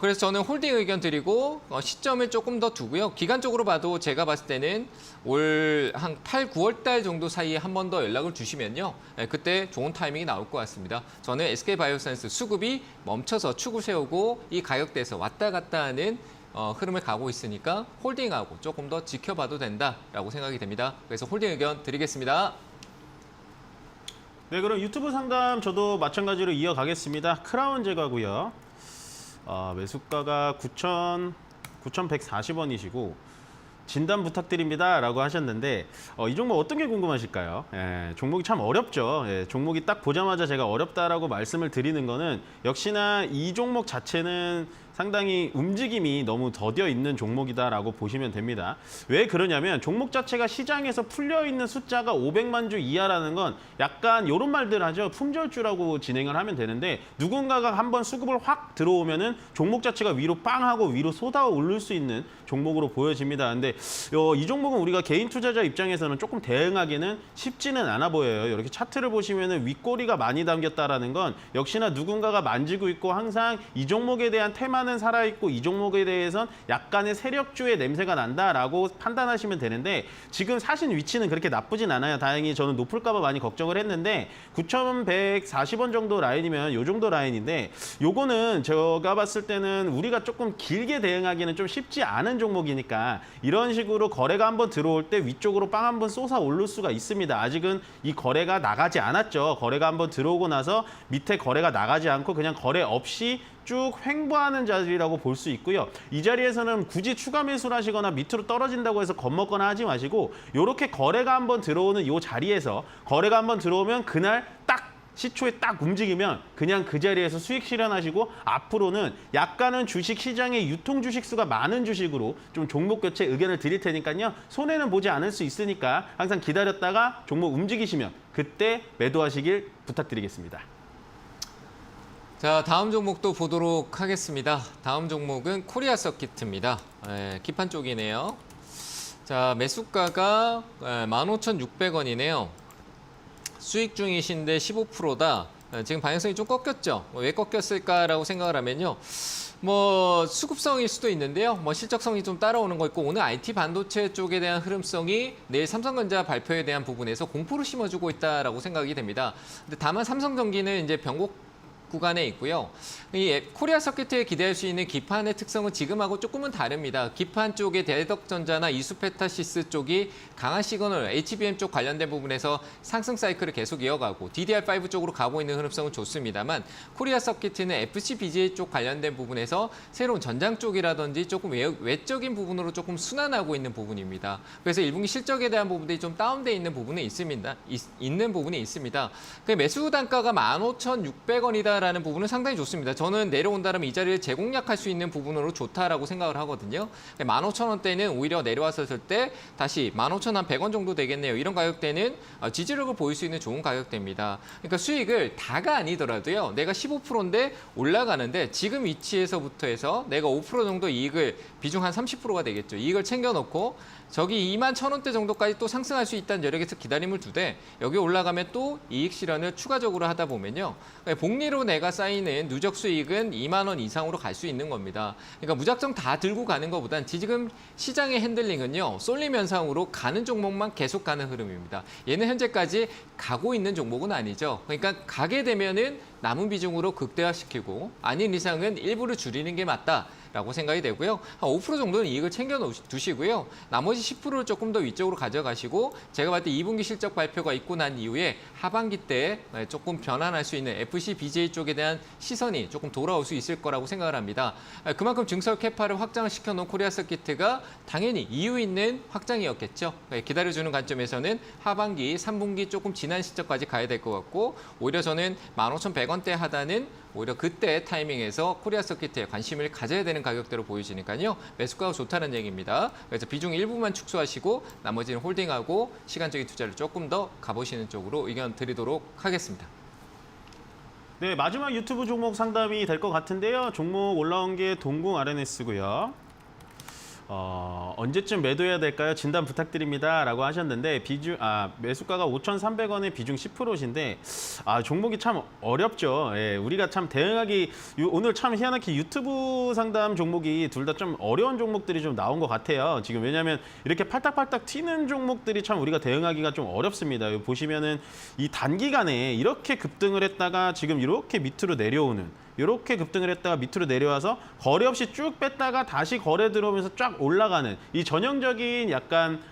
[SPEAKER 1] 그래서 저는 홀딩 의견 드리고 시점을 조금 더 두고요. 기간적으로 봐도 제가 봤을 때는 올 한 8, 9월 달 정도 사이에 한 번 더 연락을 주시면요. 그때 좋은 타이밍이 나올 것 같습니다. 저는 SK바이오사이언스 수급이 멈춰서 축을 세우고 이 가격대에서 왔다 갔다 하는 흐름을 가고 있으니까 홀딩하고 조금 더 지켜봐도 된다라고 생각이 됩니다. 그래서 홀딩 의견 드리겠습니다.
[SPEAKER 2] 네, 그럼 유튜브 상담 저도 마찬가지로 이어가겠습니다. 크라운 제과고요. 매수가가 9,140원이시고 진단 부탁드립니다라고 하셨는데 이 종목 어떤 게 궁금하실까요? 종목이 참 어렵죠. 종목이 딱 보자마자 제가 어렵다라고 말씀을 드리는 거는 역시나 이 종목 자체는 상당히 움직임이 너무 더뎌 있는 종목이다라고 보시면 됩니다. 왜 그러냐면 종목 자체가 시장에서 풀려 있는 숫자가 500만 주 이하라는 건 약간 이런 말들 하죠. 품절주라고 진행을 하면 되는데 누군가가 한번 수급을 확 들어오면은 종목 자체가 위로 빵 하고 위로 쏟아 오를 수 있는 종목으로 보여집니다. 근데 이 종목은 우리가 개인 투자자 입장에서는 조금 대응하기는 쉽지는 않아 보여요. 이렇게 차트를 보시면은 윗꼬리가 많이 담겼다라는 건 역시나 누군가가 만지고 있고 항상 이 종목에 대한 테마는 살아있고 이 종목에 대해선 약간의 세력주의 냄새가 난다라고 판단하시면 되는데 지금 사신 위치는 그렇게 나쁘진 않아요. 다행히 저는 높을까 봐 많이 걱정을 했는데 9,140원 정도 라인이면 이 정도 라인인데 요거는 제가 봤을 때는 우리가 조금 길게 대응하기는 좀 쉽지 않은 종목이니까 이런 식으로 거래가 한번 들어올 때 위쪽으로 빵 한번 쏟아 오를 수가 있습니다. 아직은 이 거래가 나가지 않았죠. 거래가 한번 들어오고 나서 밑에 거래가 나가지 않고 그냥 거래 없이 쭉 횡보하는 자리라고 볼 수 있고요. 이 자리에서는 굳이 추가 매수를 하시거나 밑으로 떨어진다고 해서 겁먹거나 하지 마시고 이렇게 거래가 한번 들어오는 이 자리에서 거래가 한번 들어오면 그날 딱 시초에 딱 움직이면 그냥 그 자리에서 수익 실현하시고 앞으로는 약간은 주식 시장에 유통 주식 수가 많은 주식으로 좀 종목 교체 의견을 드릴 테니까요. 손해는 보지 않을 수 있으니까 항상 기다렸다가 종목 움직이시면 그때 매도하시길 부탁드리겠습니다.
[SPEAKER 1] 자, 다음 종목도 보도록 하겠습니다. 다음 종목은 코리아 서킷입니다. 기판 쪽이네요. 자, 매수가가 15,600원이네요. 수익 중이신데 15%다. 지금 방향성이 좀 꺾였죠. 왜 꺾였을까라고 생각을 하면요. 뭐 수급성일 수도 있는데요. 뭐 실적성이 좀 따라오는 거 있고 오늘 IT 반도체 쪽에 대한 흐름성이 내일 삼성전자 발표에 대한 부분에서 공포를 심어주고 있다라고 생각이 됩니다. 근데 다만 삼성전기는 이제 구간에 있고요. 이 코리아 서킷에 기대할 수 있는 기판의 특성은 지금하고 조금은 다릅니다. 기판 쪽에 대덕전자나 이수페타시스 쪽이 강한 시그널, HBM 쪽 관련된 부분에서 상승 사이클을 계속 이어가고 DDR5 쪽으로 가고 있는 흐름성은 좋습니다만 코리아 서킷은 FCBGA 쪽 관련된 부분에서 새로운 전장 쪽이라든지 조금 외적인 부분으로 조금 순환하고 있는 부분입니다. 그래서 1분기 실적에 대한 부분들이 좀 다운돼 있는 부분이 있습니다. 있는 부분이 있습니다. 그 매수 단가가 15,600원이다라는 부분은 상당히 좋습니다. 저는 내려온다면 이 자리를 재공략할 수 있는 부분으로 좋다라고 생각을 하거든요. 15,000원대는 오히려 내려왔었을 때 다시 15,100원 정도 되겠네요. 이런 가격대는 지지력을 보일 수 있는 좋은 가격대입니다. 그러니까 수익을 다가 아니더라도요. 내가 15%인데 올라가는데 지금 위치에서부터 해서 내가 5% 정도 이익을 비중 한 30%가 되겠죠. 이익을 챙겨놓고 저기 21,000원대 정도까지 또 상승할 수 있다는 여력에서 기다림을 두되 여기 올라가면 또 이익 실현을 추가적으로 하다 보면요. 복리로 내가 쌓이는 누적 수익은 2만 원 이상으로 갈 수 있는 겁니다. 그러니까 무작정 다 들고 가는 것보단 지금 시장의 핸들링은요. 쏠림 현상으로 가는 종목만 계속 가는 흐름입니다. 얘는 현재까지 가고 있는 종목은 아니죠. 그러니까 가게 되면은 남은 비중으로 극대화시키고 아닌 이상은 일부를 줄이는 게 맞다라고 생각이 되고요. 한 5% 정도는 이익을 챙겨 두시고요. 나머지 10%를 조금 더 위쪽으로 가져가시고 제가 봤을 때 2분기 실적 발표가 있고 난 이후에 하반기 때 조금 변환할 수 있는 FCBGA 쪽에 대한 시선이 조금 돌아올 수 있을 거라고 생각을 합니다. 그만큼 증설 캐파를 확장을 시켜놓은 코리아 서킷가 당연히 이유 있는 확장이었겠죠. 기다려주는 관점에서는 하반기, 3분기 조금 지난 시점까지 가야 될 것 같고 오히려 저는 15,100원대 하단은 오히려 그때 타이밍에서 코리아 서킷에 관심을 가져야 되는 가격대로 보여지니까요. 매수가가 좋다는 얘기입니다. 그래서 비중 일부만 축소하시고 나머지는 홀딩하고 시간적인 투자를 조금 더 가보시는 쪽으로 의견 드리도록 하겠습니다.
[SPEAKER 2] 네, 마지막 유튜브 종목 상담이 될 것 같은데요. 종목 올라온 게 동궁 RNS고요. 언제쯤 매도해야 될까요? 진단 부탁드립니다. 라고 하셨는데 매수가가 5,300원에 비중 10%신데 종목이 참 어렵죠. 예, 우리가 참 대응하기 오늘 참 희한하게 유튜브 상담 종목이 둘 다 좀 어려운 종목들이 좀 나온 것 같아요. 지금 왜냐하면 이렇게 팔딱팔딱 튀는 종목들이 참 우리가 대응하기가 좀 어렵습니다. 여기 보시면은 이 단기간에 이렇게 급등을 했다가 지금 이렇게 밑으로 내려오는 이렇게 급등을 했다가 밑으로 내려와서 거래 없이 쭉 뺐다가 다시 거래 들어오면서 쫙 올라가는 이 전형적인 약간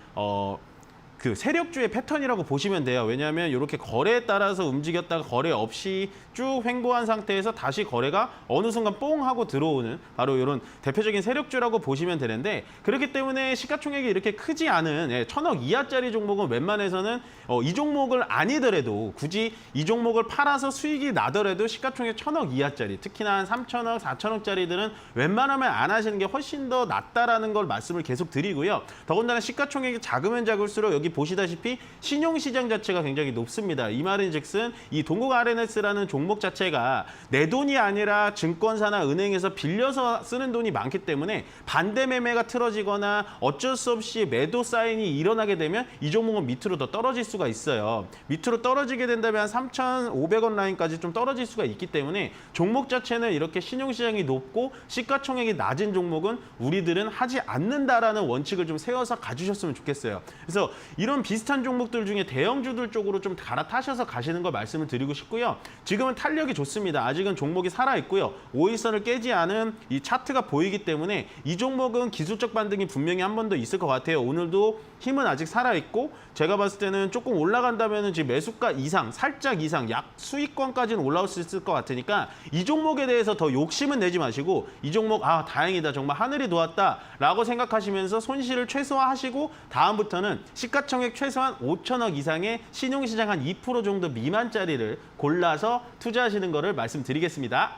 [SPEAKER 2] 그 세력주의 패턴이라고 보시면 돼요. 왜냐하면 이렇게 거래에 따라서 움직였다가 거래 없이 쭉 횡보한 상태에서 다시 거래가 어느 순간 뽕 하고 들어오는 바로 이런 대표적인 세력주라고 보시면 되는데 그렇기 때문에 시가총액이 이렇게 크지 않은 1,000억 이하짜리 종목은 웬만해서는 이 종목을 아니더라도 굳이 이 종목을 팔아서 수익이 나더라도 시가총액 1,000억 이하짜리 특히나 한 3,000억, 4,000억짜리들은 웬만하면 안 하시는 게 훨씬 더 낫다라는 걸 말씀을 계속 드리고요. 더군다나 시가총액이 작으면 작을수록 여기 보시다시피 신용시장 자체가 굉장히 높습니다. 이 말인즉슨 이 동국 RNS라는 종목 자체가 내 돈이 아니라 증권사나 은행에서 빌려서 쓰는 돈이 많기 때문에 반대 매매가 틀어지거나 어쩔 수 없이 매도 사인이 일어나게 되면 이 종목은 밑으로 더 떨어질 수가 있어요. 밑으로 떨어지게 된다면 3,500원 라인까지 좀 떨어질 수가 있기 때문에 종목 자체는 이렇게 신용시장이 높고 시가총액이 낮은 종목은 우리들은 하지 않는다라는 원칙을 좀 세워서 가주셨으면 좋겠어요. 그래서 이런 비슷한 종목들 중에 대형주들 쪽으로 좀 갈아타셔서 가시는 걸 말씀을 드리고 싶고요. 지금은 탄력이 좋습니다. 아직은 종목이 살아있고요. 5일선을 깨지 않은 이 차트가 보이기 때문에 이 종목은 기술적 반등이 분명히 한 번 더 있을 것 같아요. 오늘도 힘은 아직 살아있고 제가 봤을 때는 조금 올라간다면 지금 매수가 이상, 살짝 이상, 약 수익권까지는 올라올 수 있을 것 같으니까 이 종목에 대해서 더 욕심은 내지 마시고 이 종목 다행이다. 정말 하늘이 도왔다 라고 생각하시면서 손실을 최소화하시고 다음부터는 시가총액 최소한 5천억 이상의 신용시장 한 2% 정도 미만짜리를 골라서 투자하시는 거를 말씀드리겠습니다.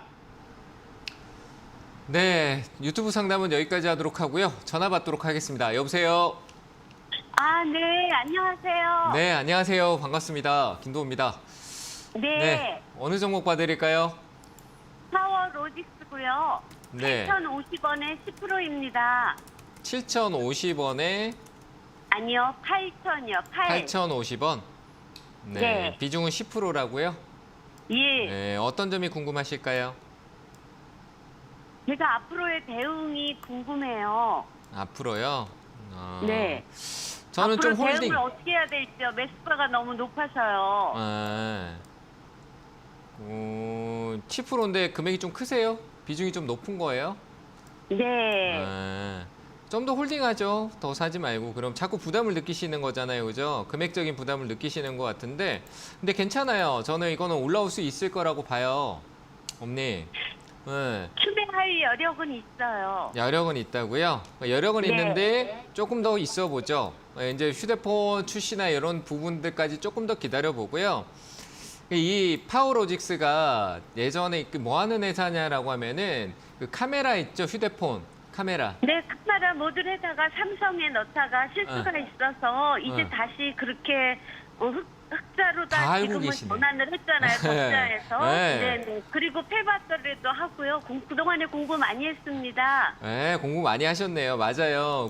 [SPEAKER 1] 네, 유튜브 상담은 여기까지 하도록 하고요. 전화 받도록 하겠습니다. 여보세요?
[SPEAKER 3] 네, 안녕하세요.
[SPEAKER 1] 네, 안녕하세요. 반갑습니다. 김도우입니다.
[SPEAKER 3] 네,
[SPEAKER 1] 어느 종목 봐드릴까요?
[SPEAKER 3] 파워 로직스고요.
[SPEAKER 1] 네.
[SPEAKER 3] 8,050원에 10%입니다.
[SPEAKER 1] 7,050원에
[SPEAKER 3] 아니요, 8,000이요.
[SPEAKER 1] 8,050원. 네.
[SPEAKER 3] 네.
[SPEAKER 1] 비중은 10%라고요?
[SPEAKER 3] 예.
[SPEAKER 1] 네, 어떤 점이 궁금하실까요?
[SPEAKER 3] 제가 앞으로의 대응이 궁금해요.
[SPEAKER 1] 앞으로요?
[SPEAKER 3] 네.
[SPEAKER 1] 저는
[SPEAKER 3] 앞으로
[SPEAKER 1] 좀 홀딩.
[SPEAKER 3] 대응을 어떻게 해야 될지요? 매수가가 너무 높아서요.
[SPEAKER 1] 7%인데 금액이 좀 크세요? 비중이 좀 높은 거예요?
[SPEAKER 3] 네.
[SPEAKER 1] 좀 더 홀딩하죠. 더 사지 말고. 그럼 자꾸 부담을 느끼시는 거잖아요. 그죠? 금액적인 부담을 느끼시는 것 같은데. 근데 괜찮아요. 저는 이거는 올라올 수 있을 거라고 봐요. 어머니. 네.
[SPEAKER 3] 추배할 여력은 있어요.
[SPEAKER 1] 여력은 있다고요? 여력은
[SPEAKER 3] 네.
[SPEAKER 1] 있는데 조금 더 있어 보죠. 이제 휴대폰 출시나 이런 부분들까지 조금 더 기다려 보고요. 이 파워로직스가 예전에 뭐 하는 회사냐라고 하면은 그 카메라 있죠? 휴대폰 카메라.
[SPEAKER 3] 네, 카메라 모듈에다가 삼성에 넣다가 실수가 있어서 이제
[SPEAKER 1] 어.
[SPEAKER 3] 다시 그렇게 흑자로
[SPEAKER 1] 다
[SPEAKER 3] 다
[SPEAKER 1] 알고
[SPEAKER 3] 지금은
[SPEAKER 1] 계시네.
[SPEAKER 3] 전환을 했잖아요, 적자에서.
[SPEAKER 1] 네.
[SPEAKER 3] 네, 네. 그리고 폐배터리도 하고요. 그동안에 공부 많이 했습니다.
[SPEAKER 1] 네, 공부 많이 하셨네요. 맞아요.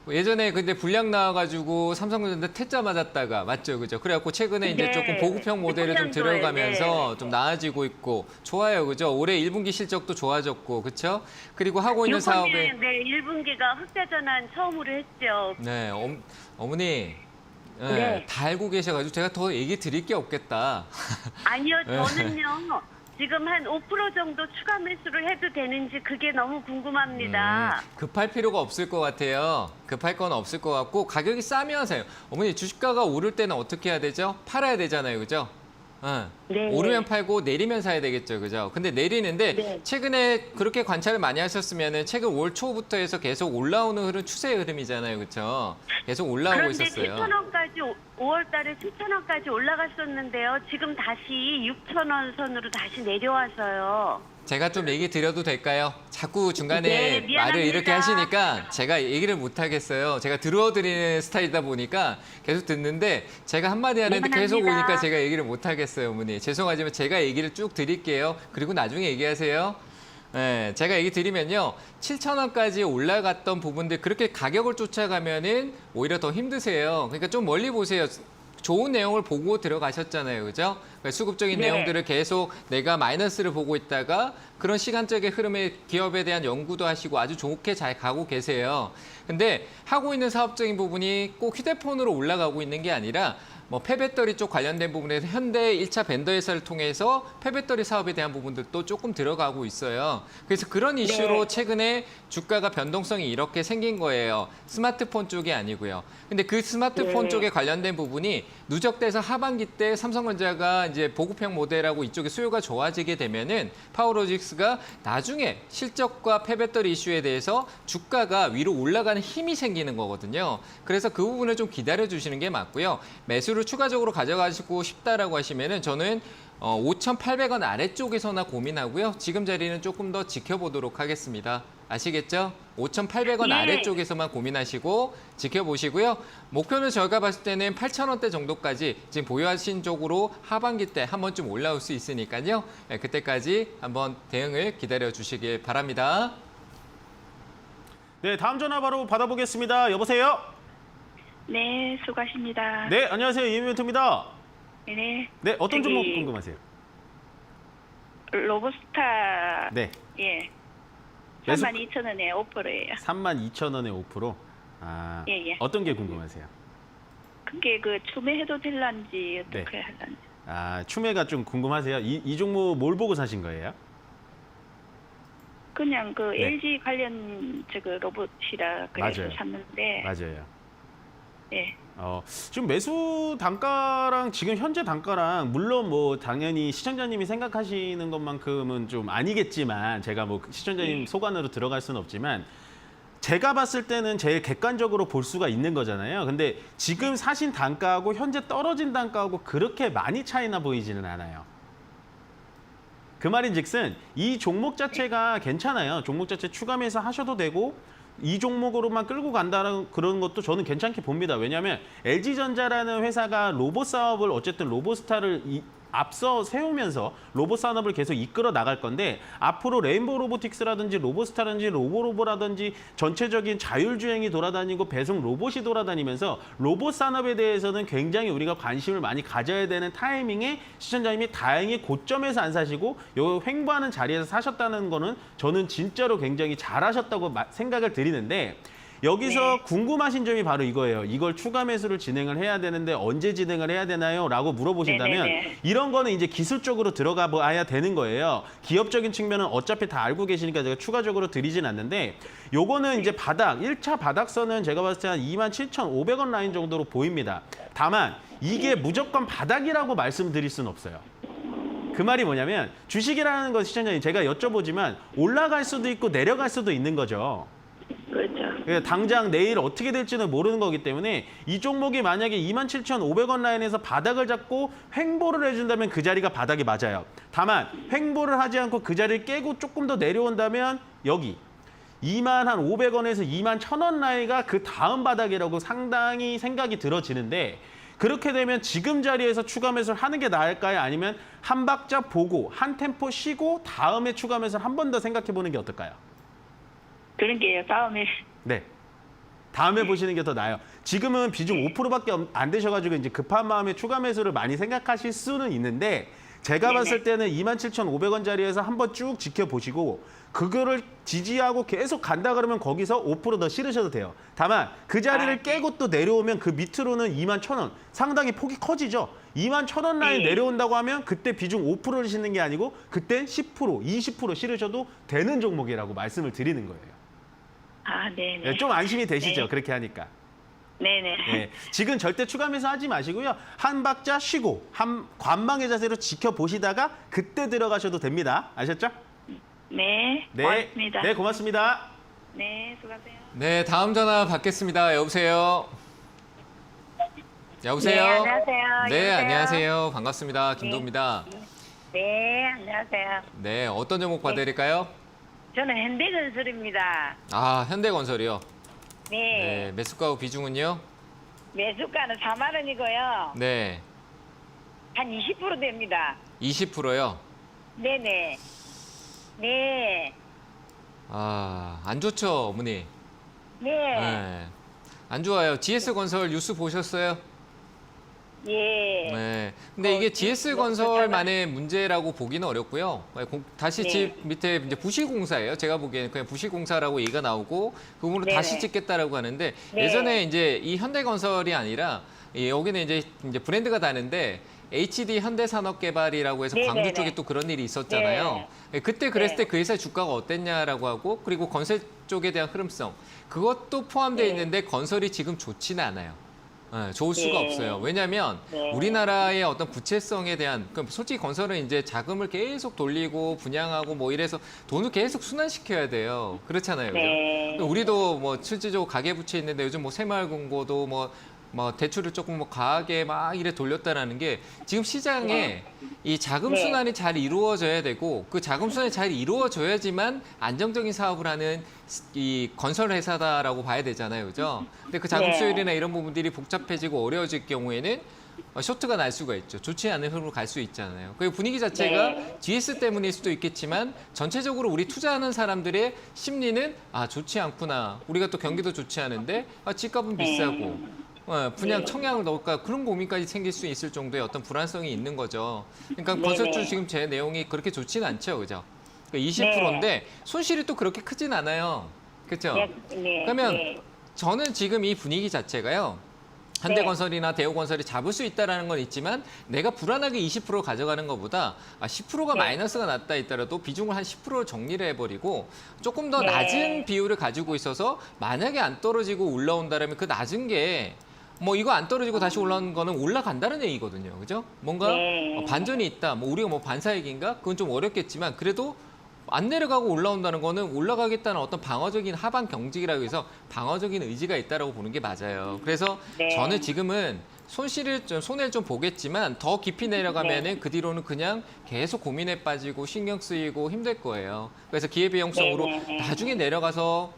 [SPEAKER 1] 예전에 근데 불량 나와가지고 삼성전자 퇴짜 맞았다가 맞죠, 그죠? 그래갖고 최근에 이제
[SPEAKER 3] 네.
[SPEAKER 1] 조금 보급형 모델에 좀
[SPEAKER 3] 20년도에,
[SPEAKER 1] 들어가면서
[SPEAKER 3] 네.
[SPEAKER 1] 좀 나아지고 있고 좋아요, 그죠? 올해 1분기 실적도 좋아졌고, 그렇죠? 그리고 하고 있는 사업에
[SPEAKER 3] 네, 1분기가 흑자 전환 처음으로 했죠.
[SPEAKER 1] 네, 어머니. 네,
[SPEAKER 3] 네.
[SPEAKER 1] 다 알고 계셔가지고 제가 더 얘기 드릴 게 없겠다.
[SPEAKER 3] 아니요,
[SPEAKER 1] 네.
[SPEAKER 3] 저는요. 지금 한 5% 정도 추가 매수를 해도 되는지 그게 너무 궁금합니다.
[SPEAKER 1] 급할 필요가 없을 것 같아요. 급할 건 없을 것 같고 가격이 싸면 사요. 어머니 주식가가 오를 때는 어떻게 해야 되죠? 팔아야 되잖아요, 그죠?
[SPEAKER 3] 네.
[SPEAKER 1] 오르면 팔고 내리면 사야 되겠죠, 그죠? 근데 내리는데
[SPEAKER 3] 네.
[SPEAKER 1] 최근에 그렇게 관찰을 많이 하셨으면은 최근 올 초부터 해서 계속 올라오는 흐름, 추세 흐름이잖아요, 그렇죠? 계속 올라오고
[SPEAKER 3] 그런데
[SPEAKER 1] 있었어요.
[SPEAKER 3] 7,000원까지 5월 달에 7,000원까지 올라갔었는데요. 지금 다시 6,000원 선으로 다시 내려와서요.
[SPEAKER 1] 제가 좀 얘기 드려도 될까요? 자꾸 중간에
[SPEAKER 3] 네, 미안합니다.
[SPEAKER 1] 말을 이렇게 하시니까 제가 얘기를 못 하겠어요. 제가 들어드리는 스타일이다 보니까 계속 듣는데 제가 한마디 하는데 계속
[SPEAKER 3] 미안합니다.
[SPEAKER 1] 오니까 제가 얘기를 못 하겠어요, 어머니. 죄송하지만 제가 얘기를 쭉 드릴게요. 그리고 나중에 얘기하세요. 네, 제가 얘기 드리면요. 7,000원까지 올라갔던 부분들 그렇게 가격을 쫓아가면은 오히려 더 힘드세요. 그러니까 좀 멀리 보세요. 좋은 내용을 보고 들어가셨잖아요, 그죠? 그러니까 수급적인
[SPEAKER 3] 네.
[SPEAKER 1] 내용들을 계속 내가 마이너스를 보고 있다가 그런 시간적인 흐름의 기업에 대한 연구도 하시고 아주 좋게 잘 가고 계세요. 근데 하고 있는 사업적인 부분이 꼭 휴대폰으로 올라가고 있는 게 아니라 뭐 폐배터리 쪽 관련된 부분에서 현대 1차 벤더 회사를 통해서 폐배터리 사업에 대한 부분들도 조금 들어가고 있어요. 그래서 그런 이슈로 최근에 주가가 변동성이 이렇게 생긴 거예요. 스마트폰 쪽이 아니고요. 근데 그 스마트폰
[SPEAKER 3] 네.
[SPEAKER 1] 쪽에 관련된 부분이 누적돼서 하반기 때 삼성전자가 이제 보급형 모델하고 이쪽에 수요가 좋아지게 되면은 파워로직스가 나중에 실적과 폐배터리 이슈에 대해서 주가가 위로 올라가는 힘이 생기는 거거든요. 그래서 그 부분을 좀 기다려 주시는 게 맞고요. 매수를 추가적으로 가져가시고 싶다라고 하시면은 저는 5,800원 아래쪽에서나 고민하고요. 지금 자리는 조금 더 지켜보도록 하겠습니다. 아시겠죠? 5,800원
[SPEAKER 3] 예.
[SPEAKER 1] 아래쪽에서만 고민하시고 지켜보시고요. 목표는 저희가 봤을 때는 8,000원대 정도까지 지금 보유하신 쪽으로 하반기 때 한 번쯤 올라올 수 있으니까요. 네, 그때까지 한번 대응을 기다려 주시길 바랍니다.
[SPEAKER 2] 네, 다음 전화 바로 받아보겠습니다. 여보세요?
[SPEAKER 6] 네, 수고하십니다.
[SPEAKER 2] 네, 안녕하세요. 이민투입니다.
[SPEAKER 6] 네,
[SPEAKER 2] 네, 어떤
[SPEAKER 6] 저기-
[SPEAKER 2] 종목 궁금하세요?
[SPEAKER 6] 로보스타
[SPEAKER 2] 네,
[SPEAKER 6] 예,
[SPEAKER 2] 매수-
[SPEAKER 6] 32,000원에 오퍼예요.
[SPEAKER 2] 32,000원에 5%. 아,
[SPEAKER 6] 예, 예.
[SPEAKER 2] 어떤 게 궁금하세요?
[SPEAKER 6] 그게 그 추매해도 될란지
[SPEAKER 2] 네.
[SPEAKER 6] 어떻게 할란지.
[SPEAKER 2] 아, 추매가 좀 궁금하세요? 이 종목 뭘 보고 사신 거예요?
[SPEAKER 6] 그냥 그
[SPEAKER 2] 네.
[SPEAKER 6] LG 관련 저그 로봇이라 그래서
[SPEAKER 2] 맞아요.
[SPEAKER 6] 샀는데
[SPEAKER 2] 맞아요.
[SPEAKER 6] 예.
[SPEAKER 2] 지금 매수 단가랑 지금 현재 단가랑 물론 뭐 당연히 시청자님이 생각하시는 것만큼은 좀 아니겠지만 제가 뭐 시청자님 소관으로 들어갈 수는 없지만 제가 봤을 때는 제일 객관적으로 볼 수가 있는 거잖아요. 근데 지금 사신 단가하고 현재 떨어진 단가하고 그렇게 많이 차이나 보이지는 않아요. 그 말인즉슨 이 종목 자체가 괜찮아요. 종목 자체 추가 매수 하셔도 되고 이 종목으로만 끌고 간다는 그런 것도 저는 괜찮게 봅니다. 왜냐하면 LG전자라는 회사가 로봇 사업을 어쨌든 로보스타를 앞서 세우면서 로봇 산업을 계속 이끌어 나갈 건데 앞으로 레인보우 로보틱스라든지 로보스타라든지 로보라든지 전체적인 자율주행이 돌아다니고 배송 로봇이 돌아다니면서 로봇 산업에 대해서는 굉장히 우리가 관심을 많이 가져야 되는 타이밍에 시청자님이 다행히 고점에서 안 사시고 요 횡보하는 자리에서 사셨다는 거는 저는 진짜로 굉장히 잘하셨다고 생각을 드리는데 여기서
[SPEAKER 6] 네.
[SPEAKER 2] 궁금하신 점이 바로 이거예요. 이걸 추가 매수를 진행을 해야 되는데 언제 진행을 해야 되나요? 라고 물어보신다면
[SPEAKER 6] 네네네.
[SPEAKER 2] 이런 거는 이제 기술적으로 들어가 봐야 되는 거예요. 기업적인 측면은 어차피 다 알고 계시니까 제가 추가적으로 드리진 않는데 요거는 이제 바닥, 1차 바닥선은 제가 봤을 때 한 27,500원 라인 정도로 보입니다. 다만 이게 무조건 바닥이라고 말씀드릴 수는 없어요. 그 말이 뭐냐면 주식이라는 건 시청자님 제가 여쭤보지만 올라갈 수도 있고 내려갈 수도 있는 거죠.
[SPEAKER 6] 그렇죠.
[SPEAKER 2] 당장 내일 어떻게 될지는 모르는 거기 때문에 이 종목이 만약에 27,500원 라인에서 바닥을 잡고 횡보를 해준다면 그 자리가 바닥이 맞아요. 다만 횡보를 하지 않고 그 자리를 깨고 조금 더 내려온다면 여기 21,500원에서 21,000원 라인가 그 다음 바닥이라고 상당히 생각이 들어지는데 그렇게 되면 지금 자리에서 추가 매수를 하는 게 나을까요? 아니면 한 박자 보고 한 템포 쉬고 다음에 추가 매수를 한 번 더 생각해 보는 게 어떨까요?
[SPEAKER 6] 그런 게요. 다음에
[SPEAKER 2] 네. 다음에 보시는 게 더 나아요. 지금은 비중 5%밖에 안 되셔가지고 이제 급한 마음에 추가 매수를 많이 생각하실 수는 있는데 제가 봤을 때는 27,500원짜리에서 한번 쭉 지켜보시고 그거를 지지하고 계속 간다 그러면 거기서 5%더 실으셔도 돼요. 다만 그 자리를 깨고 또 내려오면 그 밑으로는 21,000원 상당히 폭이 커지죠. 21,000원 라인 내려온다고 하면 그때 비중 5%를 싣는 게 아니고 그때 10%, 20% 실으셔도 되는 종목이라고 말씀을 드리는 거예요.
[SPEAKER 6] 네네.
[SPEAKER 2] 네, 좀 안심이 되시죠?
[SPEAKER 6] 네.
[SPEAKER 2] 그렇게 하니까.
[SPEAKER 6] 네네.
[SPEAKER 2] 네, 지금 절대 추가 매수 하지 마시고요. 한 박자 쉬고 한 관망의 자세로 지켜보시다가 그때 들어가셔도 됩니다. 아셨죠?
[SPEAKER 6] 네.
[SPEAKER 2] 네,
[SPEAKER 6] 고맙습니다.
[SPEAKER 2] 네 고맙습니다.
[SPEAKER 6] 네, 수고하세요.
[SPEAKER 1] 네, 다음 전화 받겠습니다. 여보세요. 여보세요.
[SPEAKER 3] 네, 안녕하세요.
[SPEAKER 1] 네,
[SPEAKER 3] 여보세요?
[SPEAKER 1] 안녕하세요. 반갑습니다. 김도입니다.
[SPEAKER 3] 네, 안녕하세요.
[SPEAKER 1] 네, 어떤 종목 봐드릴까요?
[SPEAKER 3] 저는 현대건설입니다.
[SPEAKER 1] 아, 현대건설이요.
[SPEAKER 3] 네.
[SPEAKER 1] 네, 매수가하고 비중은요?
[SPEAKER 3] 매수가는 4만 원이고요.
[SPEAKER 1] 네,
[SPEAKER 3] 한 20% 됩니다.
[SPEAKER 1] 20%요.
[SPEAKER 3] 네네. 네.
[SPEAKER 1] 아, 안 좋죠, 어머니?
[SPEAKER 3] 네.
[SPEAKER 1] 네. 안 좋아요. GS건설 뉴스 보셨어요?
[SPEAKER 3] 예.
[SPEAKER 1] 네. 근데 이게 GS건설만의 문제라고 보기는 어렵고요. 다시
[SPEAKER 3] 네.
[SPEAKER 1] 집 밑에 이제 부실공사예요. 제가 보기에는 그냥 부실공사라고 얘기가 나오고 그 부분으로
[SPEAKER 3] 네네.
[SPEAKER 1] 다시 짓겠다라고 하는데
[SPEAKER 3] 네.
[SPEAKER 1] 예전에 이제 이 현대건설이 아니라 여기는 이제 브랜드가 다른데 HD 현대산업개발이라고 해서
[SPEAKER 3] 네네네.
[SPEAKER 1] 광주 쪽에 또 그런 일이 있었잖아요. 그때 그랬을 때 그 회사 주가가 어땠냐라고 하고 그리고 건설 쪽에 대한 흐름성 그것도 포함되어
[SPEAKER 3] 네.
[SPEAKER 1] 있는데 건설이 지금 좋지는 않아요. 네, 좋을 수가
[SPEAKER 3] 네.
[SPEAKER 1] 없어요. 왜냐하면
[SPEAKER 3] 네.
[SPEAKER 1] 우리나라의 어떤 부채성에 대한 솔직히 건설은 이제 자금을 계속 돌리고 분양하고 뭐 이래서 돈을 계속 순환시켜야 돼요. 그렇잖아요.
[SPEAKER 3] 네.
[SPEAKER 1] 그죠? 우리도 뭐 실질적으로 가계부채 있는데 요즘 뭐 새마을금고도 뭐 대출을 조금 뭐 과하게 막 이래 돌렸다라는 게 지금 시장에 이 자금
[SPEAKER 3] 네.
[SPEAKER 1] 순환이 잘 이루어져야 되고 그 자금 순환이 잘 이루어져야지만 안정적인 사업을 하는 이 건설 회사다라고 봐야 되잖아요, 그죠? 근데 그 자금
[SPEAKER 3] 네.
[SPEAKER 1] 수율이나 이런 부분들이 복잡해지고 어려워질 경우에는 쇼트가 날 수가 있죠. 좋지 않은 흐름으로 갈 수 있잖아요. 그리고 분위기 자체가
[SPEAKER 3] 네.
[SPEAKER 1] GS 때문일 수도 있겠지만 전체적으로 우리 투자하는 사람들의 심리는 좋지 않구나. 우리가 또 경기도 좋지 않은데 집값은 비싸고 분양 청약을 넣을까 그런 고민까지 생길 수 있을 정도의 어떤 불안성이 있는 거죠. 그러니까 건설주 지금 제 내용이 그렇게 좋지는 않죠, 그죠? 그러니까 20%인데 손실이 또 그렇게 크진 않아요, 그렇죠?
[SPEAKER 3] 네. 네.
[SPEAKER 1] 그러면
[SPEAKER 3] 네.
[SPEAKER 1] 저는 지금 이 분위기 자체가요. 현대건설이나 대우건설이 잡을 수 있다는 건 있지만 내가 불안하게 20% 가져가는 것보다 10%가
[SPEAKER 3] 네.
[SPEAKER 1] 마이너스가 났다 있더라도 비중을 한 10% 정리를 해버리고 조금 더
[SPEAKER 3] 네.
[SPEAKER 1] 낮은 비율을 가지고 있어서 만약에 안 떨어지고 올라온다면 그 낮은 게 뭐 이거 안 떨어지고 다시 올라오는 거는 올라간다는 얘기거든요. 그죠? 뭔가
[SPEAKER 3] 네.
[SPEAKER 1] 반전이 있다. 뭐 우리가 뭐 반사익인가? 그건 좀 어렵겠지만 그래도 안 내려가고 올라온다는 거는 올라가겠다는 어떤 방어적인 하방 경직이라고 해서 방어적인 의지가 있다라고 보는 게 맞아요. 그래서
[SPEAKER 3] 네.
[SPEAKER 1] 저는 지금은 손해를 좀 보겠지만 더 깊이 내려가면은 그 뒤로는 그냥 계속 고민에 빠지고 신경 쓰이고 힘들 거예요. 그래서 기회비용성으로
[SPEAKER 3] 네.
[SPEAKER 1] 나중에 내려가서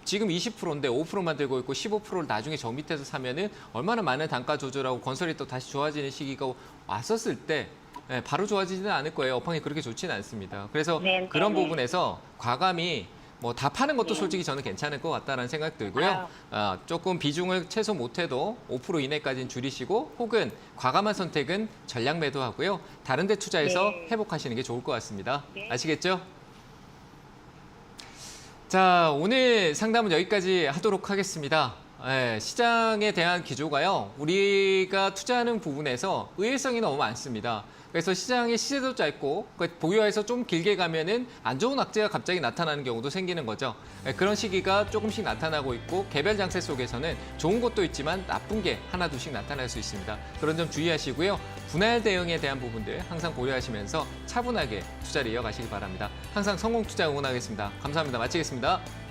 [SPEAKER 1] 지금 20%인데 5%만 들고 있고 15%를 나중에 저 밑에서 사면은 얼마나 많은 단가 조절하고 건설이 또 다시 좋아지는 시기가 왔었을 때 바로 좋아지지는 않을 거예요. 업황이 그렇게 좋지는 않습니다. 그래서
[SPEAKER 3] 네,
[SPEAKER 1] 그런
[SPEAKER 3] 네.
[SPEAKER 1] 부분에서 과감히 뭐 다 파는 것도 솔직히 저는 괜찮을 것 같다는 생각 들고요. 조금 비중을 최소 못해도 5% 이내까지는 줄이시고 혹은 과감한 선택은 전량 매도하고요. 다른 데 투자해서
[SPEAKER 3] 네.
[SPEAKER 1] 회복하시는 게 좋을 것 같습니다.
[SPEAKER 3] 네.
[SPEAKER 1] 아시겠죠? 자, 오늘 상담은 여기까지 하도록 하겠습니다. 시장에 대한 기조가요, 우리가 투자하는 부분에서 의외성이 너무 많습니다. 그래서 시장의 시세도 짧고 보유해서 좀 길게 가면은 안 좋은 악재가 갑자기 나타나는 경우도 생기는 거죠. 그런 시기가 조금씩 나타나고 있고 개별 장세 속에서는 좋은 것도 있지만 나쁜 게 하나 둘씩 나타날 수 있습니다. 그런 점 주의하시고요. 분할 대응에 대한 부분들 항상 고려하시면서 차분하게 투자를 이어가시기 바랍니다. 항상 성공 투자 응원하겠습니다. 감사합니다. 마치겠습니다.